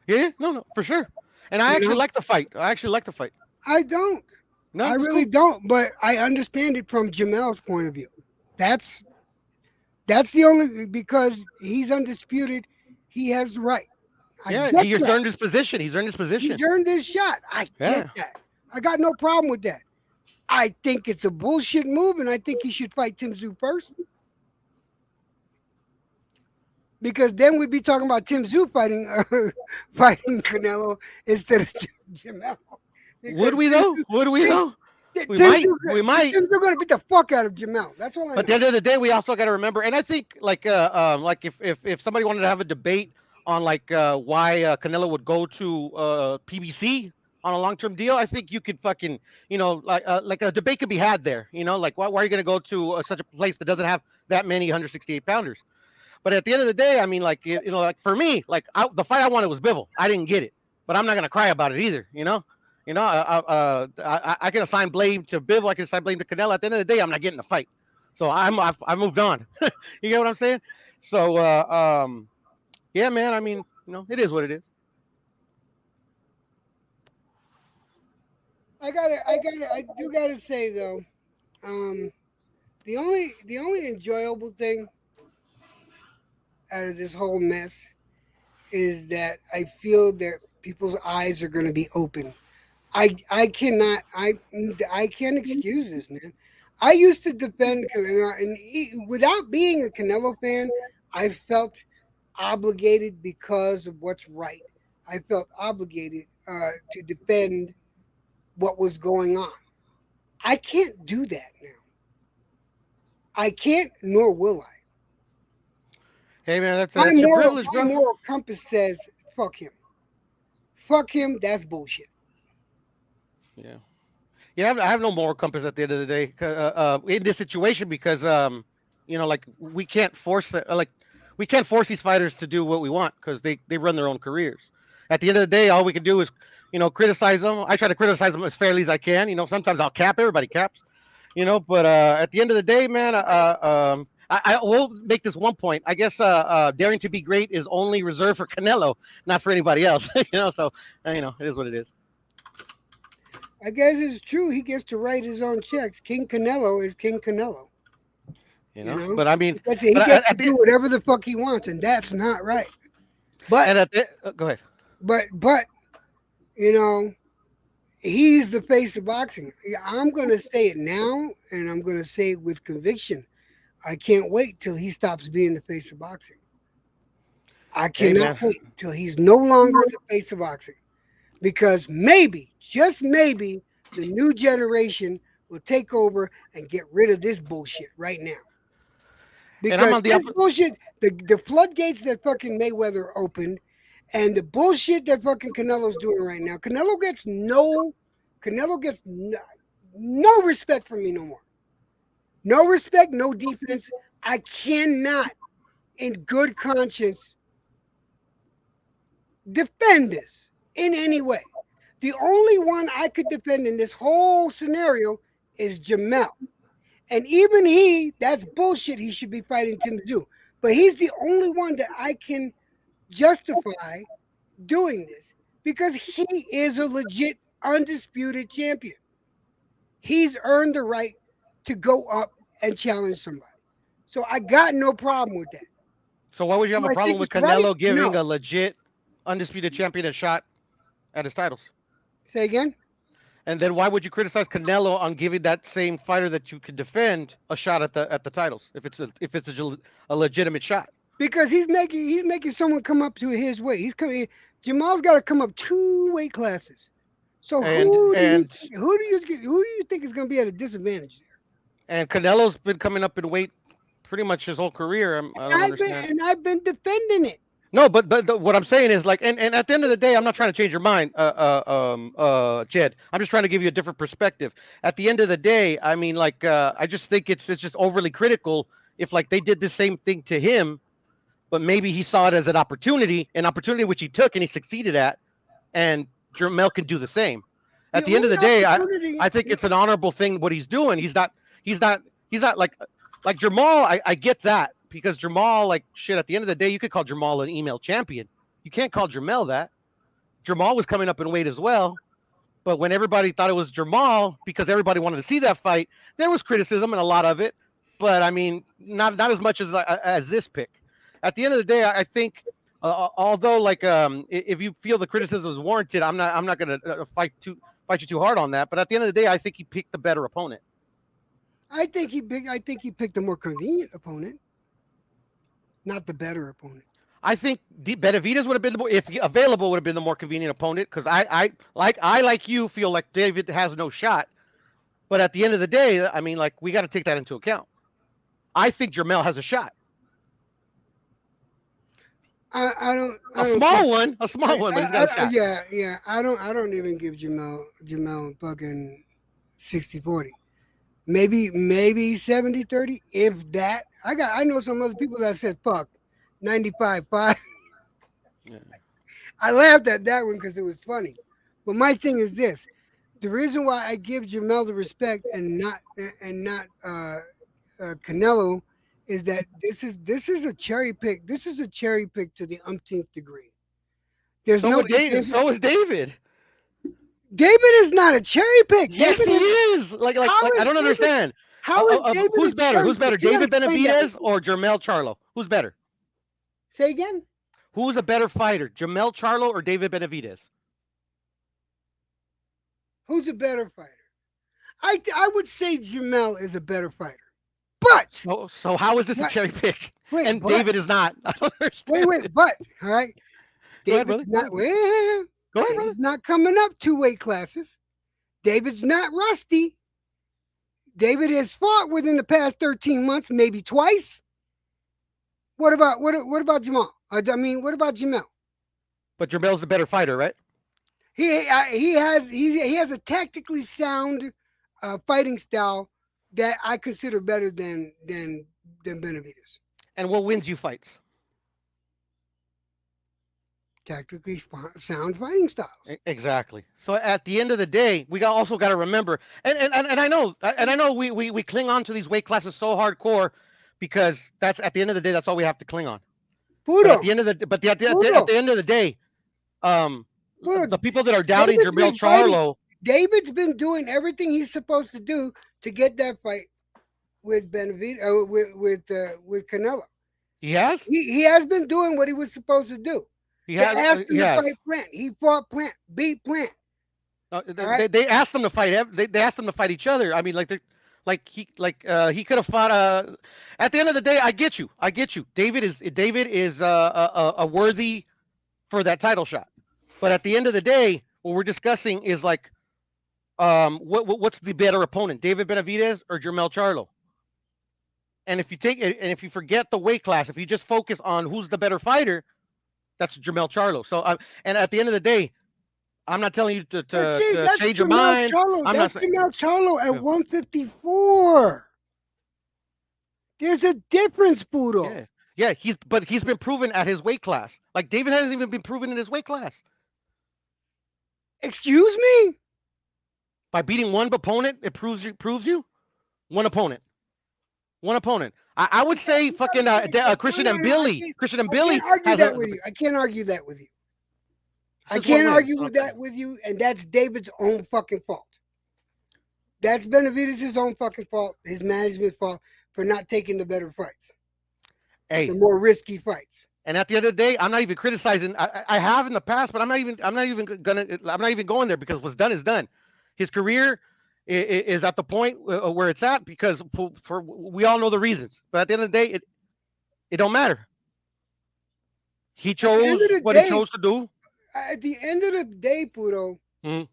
Yeah, no, no, for sure. And I You actually know, like the fight. I actually like the fight. I don't. I No, it's really cool. don't. But I understand it from Jamel's point of view. That's that's the only because he's undisputed. He has the right. I Yeah, get he's that. earned his position. He's earned his He's position. earned this shot. I get Yeah. that. I got no problem with that. I think it's a bullshit move, and I think he should fight Tim Tszyu first. Because then we'd be talking about Tim Tszyu fighting fighting Canelo instead of Jamel. Would Because we though? Would we Tim, though? We Tim might. Tszyu, We might. Tim Tszyu going to beat the fuck out of Jamel. That's all I But at know. the end of the day, we also got to remember, and I think like if somebody wanted to have a debate on like why Canelo would go to PBC on a long term deal, I think you could fucking like a debate could be had there. Like why are you going to go to such a place that doesn't have that many 168 pounders? But at the end of the day, I mean, like like for me, like the fight I wanted was Bivol. I didn't get it, but I'm not gonna cry about it either. I can assign blame to Bivol. I can assign blame to Canelo. At the end of the day, I'm not getting the fight, so I moved on. You get what I'm saying? So yeah, man. I mean, it is what it is. I do gotta say though, um, the only enjoyable thing out of this whole mess is that I feel that people's eyes are gonna be open. I can't excuse this, man. I used to defend Canelo, and without being a Canelo fan, I felt obligated because of what's right. I felt obligated to defend what was going on. I can't do that now. I can't, nor will I. Hey, man, that's My that's your moral, privilege, my bro. moral compass says, fuck him. Fuck him. That's bullshit. Yeah. Yeah, I have no moral compass at the end of the day in this situation because like we can't force we can't force these fighters to do what we want because they run their own careers. At the end of the day, all we can do is criticize them. I try to criticize them as fairly as I can. Sometimes I'll cap. Everybody caps. But at the end of the day, man, I will make this one point. I guess daring to be great is only reserved for Canelo, not for anybody else. So it is what it is. I guess it's true. He gets to write his own checks. King Canelo is King Canelo. You know, But I mean, he but gets to at the do whatever the fuck he wants, and that's not right. But and at the go ahead. but you know, he's the face of boxing. Yeah, I'm gonna say it now, and I'm gonna say it with conviction. I can't wait till he stops being the face of boxing. I Hey, cannot man. wait till he's no longer the face of boxing because maybe, just maybe, the new generation will take over and get rid of this bullshit right now. And I'm Because on the this opposite. bullshit, the floodgates that fucking Mayweather opened, and the bullshit that fucking Canelo's doing right now, Canelo gets no respect from me no more. No respect, no defense. I cannot, in good conscience, defend this in any way. The only one I could defend in this whole scenario is Jamel. And even that's bullshit. He should be fighting Tim Tszyu. But he's the only one that I can justify doing this because he is a legit, undisputed champion. He's earned the right to go up and challenge somebody. So I got no problem with that. So why would you have Do a I think problem with it's right? Canelo giving No. a legit undisputed champion a shot at his titles? Say again? And then why would you criticize Canelo on giving that same fighter that you could defend a shot at the titles if it's a legitimate shot? Because he's making someone come up to his weight. He's coming. Jamal's got to come up 2 weight classes. So And and who do you think is going to be at a disadvantage there? and Canelo's been coming up in weight pretty much his whole career. I don't understand. I've been defending it. No, but what I'm saying is like, and at the end of the day, I'm not trying to change your mind, Jed. I'm just trying to give you a different perspective. At the end of the day, I mean, like, I just think it's just overly critical if like they did the same thing to him, but maybe he saw it as an opportunity which he took and he succeeded at, and Jermel can do the same. The At the end of only the day, opportunity, I think it's an honorable thing what he's doing. He's not like Jamal. I get that because Jamal, like shit. At the end of the day, you could call Jamal an email champion. You can't call Jermel that. Jamal was coming up in weight as well. But when everybody thought it was Jamal, because everybody wanted to see that fight, there was criticism and a lot of it. But I mean, not as much as this pick. At the end of the day, I think, although like if you feel the criticism is warranted, I'm not gonna fight you too hard on that. But at the end of the day, I think he picked the better opponent. I think he picked a more convenient opponent, not the better opponent. I think Benavidez would have been if available would have been the more convenient opponent because I like you feel like David has no shot. But at the end of the day, I mean, like we got to take that into account. I think Jermel has a shot. I don't. A small one, but he's got a shot. Yeah. I don't even give Jamel fucking 60-40. Maybe 70-30, if that. I know some other people that said fuck 95-5. Yeah. I laughed at that one because it was funny. But my thing is this: the reason why I give Jamel the respect and not Canelo is that this is a cherry pick. This is a cherry pick to the umpteenth degree. There's So no. so is David. David is not a cherry pick. Yes, David he is. is. Like How I is don't David- understand. How is David? Who's a better? cherry Who's better, pick? You gotta David explain that. Benavidez or Jermel Charlo? Who's better? Say again. Who's a better fighter, Jermel Charlo or David Benavidez? Who's a better fighter? I would say Jamel is a better fighter, but So how is this a What? cherry pick? wait, And but, David is not. I don't understand. wait, but all right. Go ahead, David's brother. not. Well, Go ahead, brother. David's not coming up 2 weight classes. David's not rusty. David has fought within the past 13 months, maybe twice. What about Jamal? I mean, what about Jamel? But Jermel's the better fighter, right? He has a tactically sound fighting style that I consider better than Benavidez. And what wins you fights? Tactically sound fighting styles. Exactly. So at the end of the day, we also got to remember, and I know we cling on to these weight classes so hardcore because that's at the end of the day that's all we have to cling on. But Pudo, at the end of the day, Pudo, the people that are doubting David's Jermel been fighting. Charlo, David's been doing everything he's supposed to do to get that fight with Benavidez, with Canelo. he has. He has been doing what he was supposed to do. He They has. asked him He to has. fight Plant. He fought Plant, beat Plant. right. They asked them to fight. They asked them to fight each other. I mean, he could have fought. At the end of the day, I get you. David is a worthy for that title shot. But at the end of the day, what we're discussing is like, what's the better opponent, David Benavidez or Jermel Charlo? And if you forget the weight class, if you just focus on who's the better fighter, that's Jermel Charlo. So, and at the end of the day, I'm not telling you to That's change your Jamel mind. Charlo. I'm That's not saying. Jamel Charlo at Yeah. 154. There's a difference, Budo. Yeah, he's been proven at his weight class. Like David hasn't even been proven in his weight class. Excuse me? By beating one opponent, it proves you one opponent. I would say fucking Christian and Billy. Christian and Billy I can't argue that with you. I can't argue that with you. I Just one can't win. argue with that with you, and that's David's own fucking fault. That's Benavidez' own fucking fault, his management's fault for not taking the better fights, Hey, the more risky fights. and at the end of the day, I'm not even criticizing. I have in the past, but I'm not even going there because what's done is done. His career is at the point where it's at because for we all know the reasons. But at the end of the day, it don't matter. He chose what he chose to do. At the end of the day, Pudo, Mhm.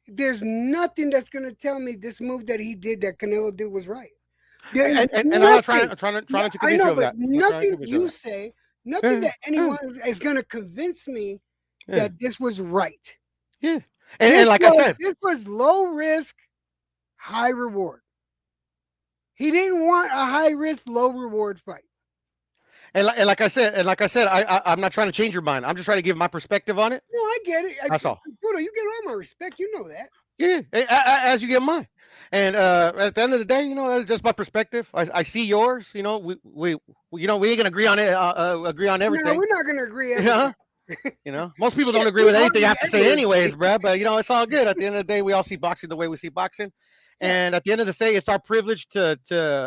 there's nothing that's gonna tell me this move that he did, that Canelo did, was right. And I'm not trying to convince I know, you of but that. I'm not trying to nothing convince you you of that. say, nothing that anyone is gonna convince me Yeah. that this was right. Yeah. And like I said, this was low risk, high reward. He didn't want a high risk, low reward fight. and like I said, I'm not trying to change your mind. I'm just trying to give my perspective on it. No, I get it. That's all. Budo, you get all my respect. You know that. Yeah, as you get mine. And at the end of the day, it's just my perspective. I see yours. We ain't gonna agree on it. Agree on No, everything. we're not gonna agree You every know. time. Most people don't Shit, agree we with anything I hardly have to say, ever anyways, agree. bruh. But it's all good. At the end of the day, we all see boxing the way we see boxing. Yeah, And at the end of the day, it's our privilege to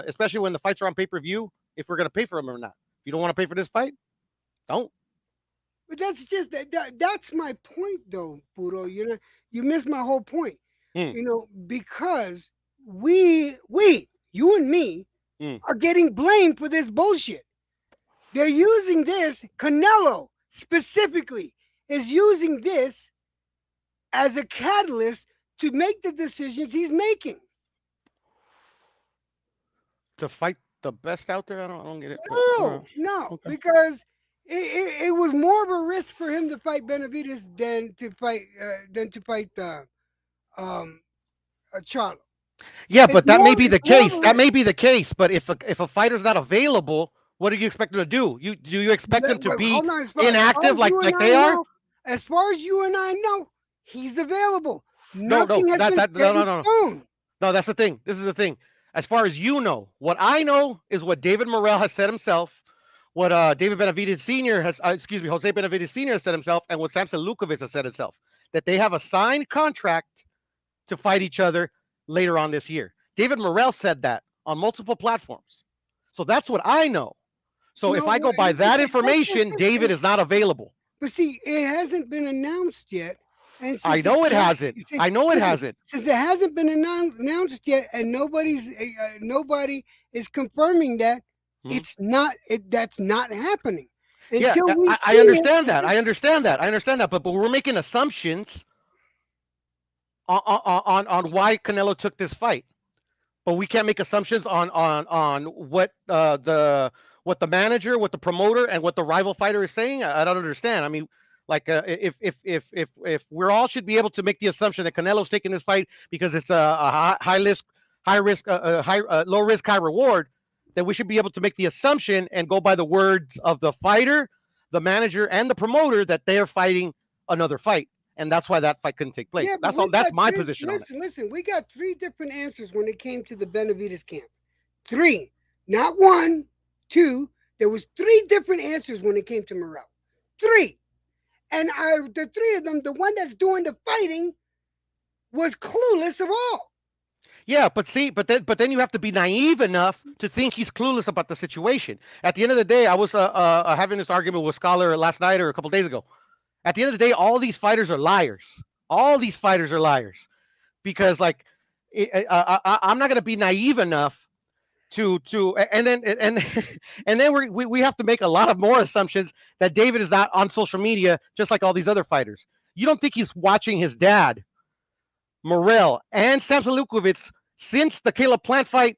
especially when the fights are on pay-per-view, if we're gonna pay for them or not. If you don't want to pay for this fight, don't. but that's just that's my point, though, Budo. You missed my whole point. Mm, Because we, you and me, mm. are getting blamed for this bullshit. They're using this. Canelo specifically is using this as a catalyst to make the decisions he's making. To fight the best out there, I don't get it. But No, okay. because it was more of a risk for him to fight Benavides than to fight um Charlo. Yeah, It's but that may more be it's the more of case. a That risk. may be the case. But if a fighter's not available, what do you expect them to do? Do you expect them to Wait, be hold on, as far inactive as you and like I they are? know, as far as you and I know, he's available. No, no, Nothing has that been that set no, in no, no, no. stone. No, that's the thing. This is the thing. As far as you know, what I know is what David Morrell has said himself, what David Benavides Sr. Jose Benavides Sr. has said himself, and what Samson Lukovic has said himself, that they have a signed contract to fight each other later on this year. David Morrell said that on multiple platforms. So that's what I know. So if No, I go by that information, David is not available. but see, it hasn't been announced yet. And I since it's know it not, hasn't. I know it listen, hasn't. since it hasn't been announced yet, and nobody is confirming that, Mhm. it's not. That's not happening Yeah, until we I see it. understand that. I understand that. I understand that. But we're making assumptions on why Canelo took this fight. But we can't make assumptions on what the manager, what the promoter, and what the rival fighter is saying. I don't understand. I mean, like if we're all should be able to make the assumption that Canelo's taking this fight because it's a high risk, low risk, high reward, then we should be able to make the assumption and go by the words of the fighter, the manager, and the promoter that they are fighting another fight, and that's why that fight couldn't take Yeah, place. but That's all. we That's got my three. position on it. Listen. We got three different answers when it came to the Benavides camp. Three, not one, two. There was three different answers when it came to Morrell. Three, and the three of them, the one that's doing the fighting was clueless of all. Yeah, but then you have to be naive enough to think he's clueless about the situation. At the end of the day, I was having this argument with Scholar last night or a couple days ago. At the end of the day, all these fighters are liars. All these fighters are liars because I'm not going to be naive enough to and then we have to make a lot of more assumptions that David is not on social media just like all these other fighters. You don't think he's watching his dad Morrell, and Samson Lukowitz since the Caleb Plant fight,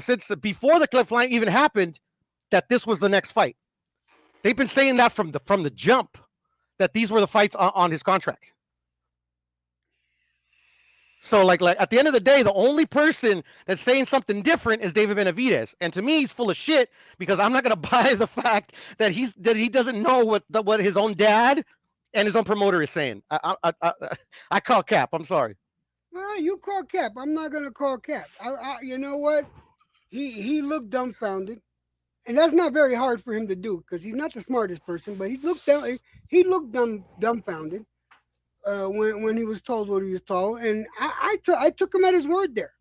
since before the Caleb Plant even happened, that this was the next fight. They've been saying that from the jump that these were the fights on his contract. So like at the end of the day, the only person that's saying something different is David Benavides, and to me, he's full of shit because I'm not gonna buy the fact that he doesn't know what his own dad and his own promoter is saying. I call cap. I'm sorry. Well, you call Cap. I'm not gonna call Cap. You know what? He looked dumbfounded, and that's not very hard for him to do because he's not the smartest person. But he looked dumbfounded when he was told what he was told, and I took him at his word there.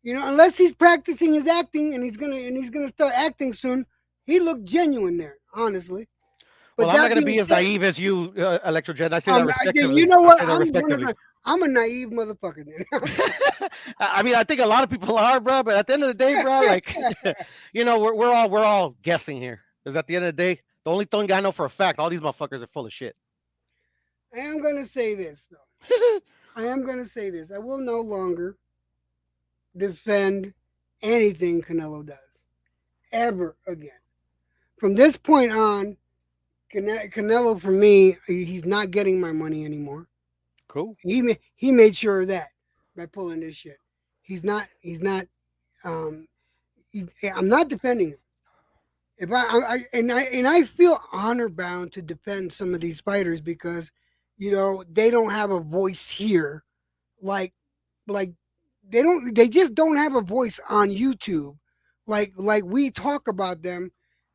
Unless he's practicing his acting and he's gonna start acting soon, he looked genuine there, honestly. Well, But I'm not that going to being be as said, naive as you, Electrojet. I say that you respectively. know I what? say that respectively. I'm a naive motherfucker. Then. I mean, I think a lot of people are, bro. But at the end of the day, bro, like, we're all guessing here. Because at the end of the day, the only thing I know for a fact, all these motherfuckers are full of shit. I am gonna say this though. I am gonna say this. I will no longer defend anything Canelo does ever again. From this point on, Canelo for me, he's not getting my money anymore. Cool. He made sure of that by pulling this shit. He's not. He's not. Um, I'm not defending him. If I feel honor bound to defend some of these fighters because they don't have a voice here, like like they just don't have a voice on YouTube, like we talk about them.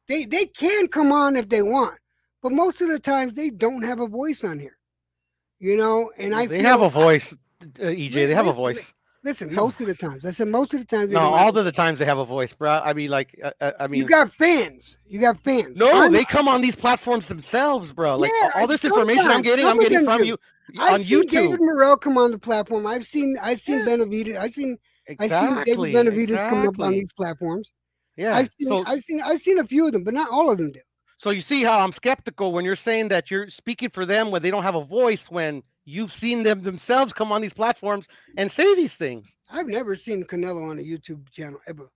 They can come on if they want, but most of the times they don't have a voice on here. And I They have feel a voice, EJ. They have a listen, voice. listen. Most of the times, I said most of the times they No, don't have all a of the voice. times they have a voice, bro. I mean, like, I You mean, got fans. You got fans. no, they come on these platforms themselves, bro. Like Yeah, all this information sometimes I'm some of getting them from do. you I've on seen David YouTube. Morrell come on the platform. I've seen Yeah, Benavides. I seen David exactly, Benavides come up on exactly. these platforms. Yeah. I've seen a few of them, but not all of them do. So you see how I'm skeptical when you're saying that you're speaking for them when they don't have a voice when you've seen them themselves come on these platforms and say these things. I've never seen Canelo on a YouTube channel ever.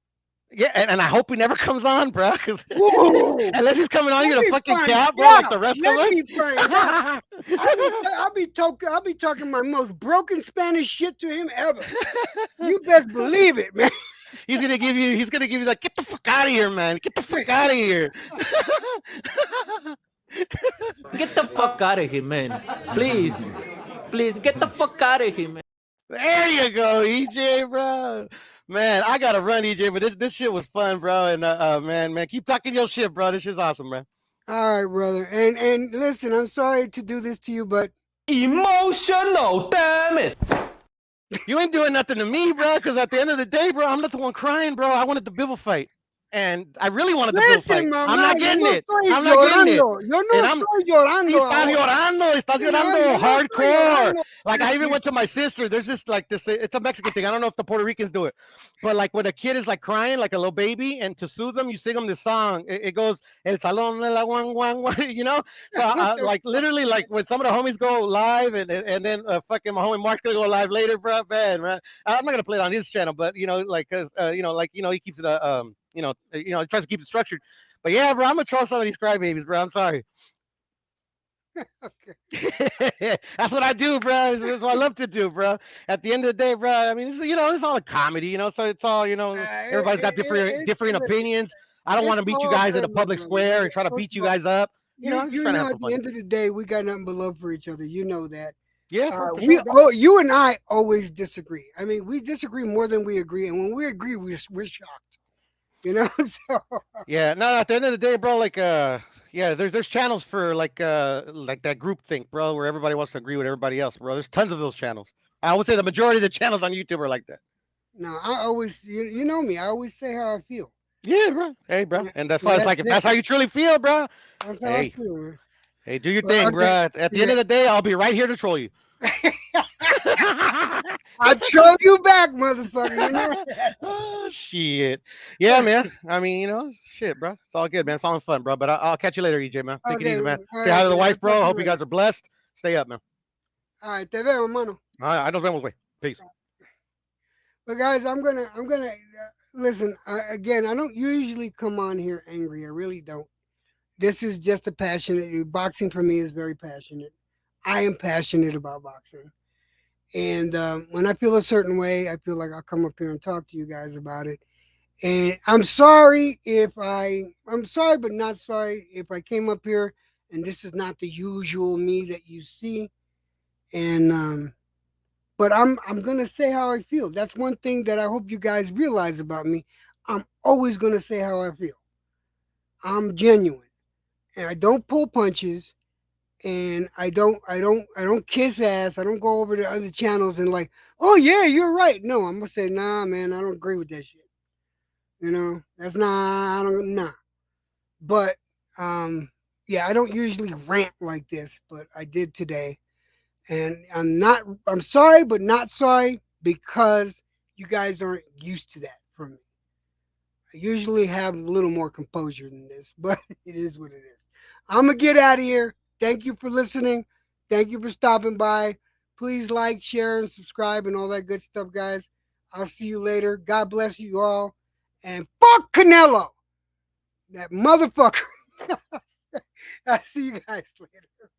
Yeah, and I hope he never comes on, bro. Because Whoa! unless he's coming on Let here to me fucking find cap, bro, like out. the rest of Let us. me find out. I'll be talking my most broken Spanish shit to him ever. You best believe it, man. He's gonna give you like, get the fuck out of here, man. Get the fuck out of here. Get the fuck out of here, man. Please. Please, get the fuck out of here, man. There you go, EJ, bro. Man, I gotta run, EJ, but this shit was fun, bro. And man, keep talking your shit, bro. This shit's awesome, man. All right, brother. And listen, I'm sorry to do this to you, but Emotional, damn it. You ain't doing nothing to me, bro. Because at the end of the day, bro, I'm not the one crying, bro. I wanted the Bibble fight, and I really wanted the Bibble listen, fight. I'm mamá, not yo getting no it. estoy I'm not getting it. llorando. Yo no And I'm estoy llorando Estás ahora. llorando, estás Yo llorando no estoy hardcore. llorando. Like I even went to my sister. There's this like this. It's a Mexican thing. I don't know if the Puerto Ricans do it, but like when a kid is like crying, like a little baby, and to soothe them, you sing them this song. It goes El Salón de la Guan Guan Guan. So What the like literally like when some of the homies go live, and then fucking my homie Mark's gonna go live later, bro. Man. I'm not gonna play it on his channel, but like cause he keeps it he tries to keep it structured. But yeah, bro, I'm gonna troll some of these crybabies, bro. I'm sorry. okay. That's what I do, bro. That's what I love to do, bro. At the end of the day, bro. I mean, it's all a comedy, So it's all, It, everybody's got it, different it, different listen, opinions. I don't want it's to meet you all guys in good a love, public brother. square and try to First beat of you all, guys up. you I'm just you trying to know have at some the fun. end of the day, we got nothing but love for each other. You know that. Yeah, for We sure, bro. you and I always disagree. I mean, we disagree more than we agree, and when we agree, we're shocked. So Yeah, no, at the end of the day, bro, like yeah, there's channels for like that group think, bro, where everybody wants to agree with everybody else, bro. There's tons of those channels. I would say the majority of the channels on YouTube are like that. no, I always you know me. I always say how I feel. Yeah, bro. Hey, bro. Yeah, And that's why and it's that's like if it. that's how you truly feel, bro. That's how I Hey, feel, man. hey, do your But thing, bro. okay, At the end yeah. of the day, I'll be right here to troll you. I troll you back, motherfucker. You know that. Oh shit. Yeah, man. I mean, shit, bro. It's all good, man. It's all in fun, bro. But I'll catch you later, EJ, man. Take it Okay, easy, all man. Say hi right, to the man. I'll wife, talk bro. I to you hope you later. guys are blessed. Stay up, man. All right, te veo, mano. I nos vemos, güey. Peace. But guys, I'm gonna listen again. I don't usually come on here angry. I really don't. This is just a passionate. Boxing for me is very passionate. I am passionate about boxing, and when I feel a certain way, I feel like I'll come up here and talk to you guys about it. And I'm sorry, but not sorry if I came up here and this is not the usual me that you see. And but I'm gonna say how I feel. That's one thing that I hope you guys realize about me. I'm always gonna say how I feel. I'm genuine, and I don't pull punches, and I don't kiss ass. I don't go over to other channels and like, oh yeah, you're right. No, I'm gonna say, nah, man, I don't agree with that shit. That's not. I don't nah. But yeah, I don't usually rant like this, but I did today, and I'm sorry, but not sorry because you guys aren't used to that from me. I usually have a little more composure than this, but it is what it is. I'm gonna get out of here. Thank you for listening. Thank you for stopping by. Please like, share, and subscribe and all that good stuff, guys. I'll see you later. God bless you all. And fuck Canelo, that motherfucker. I'll see you guys later.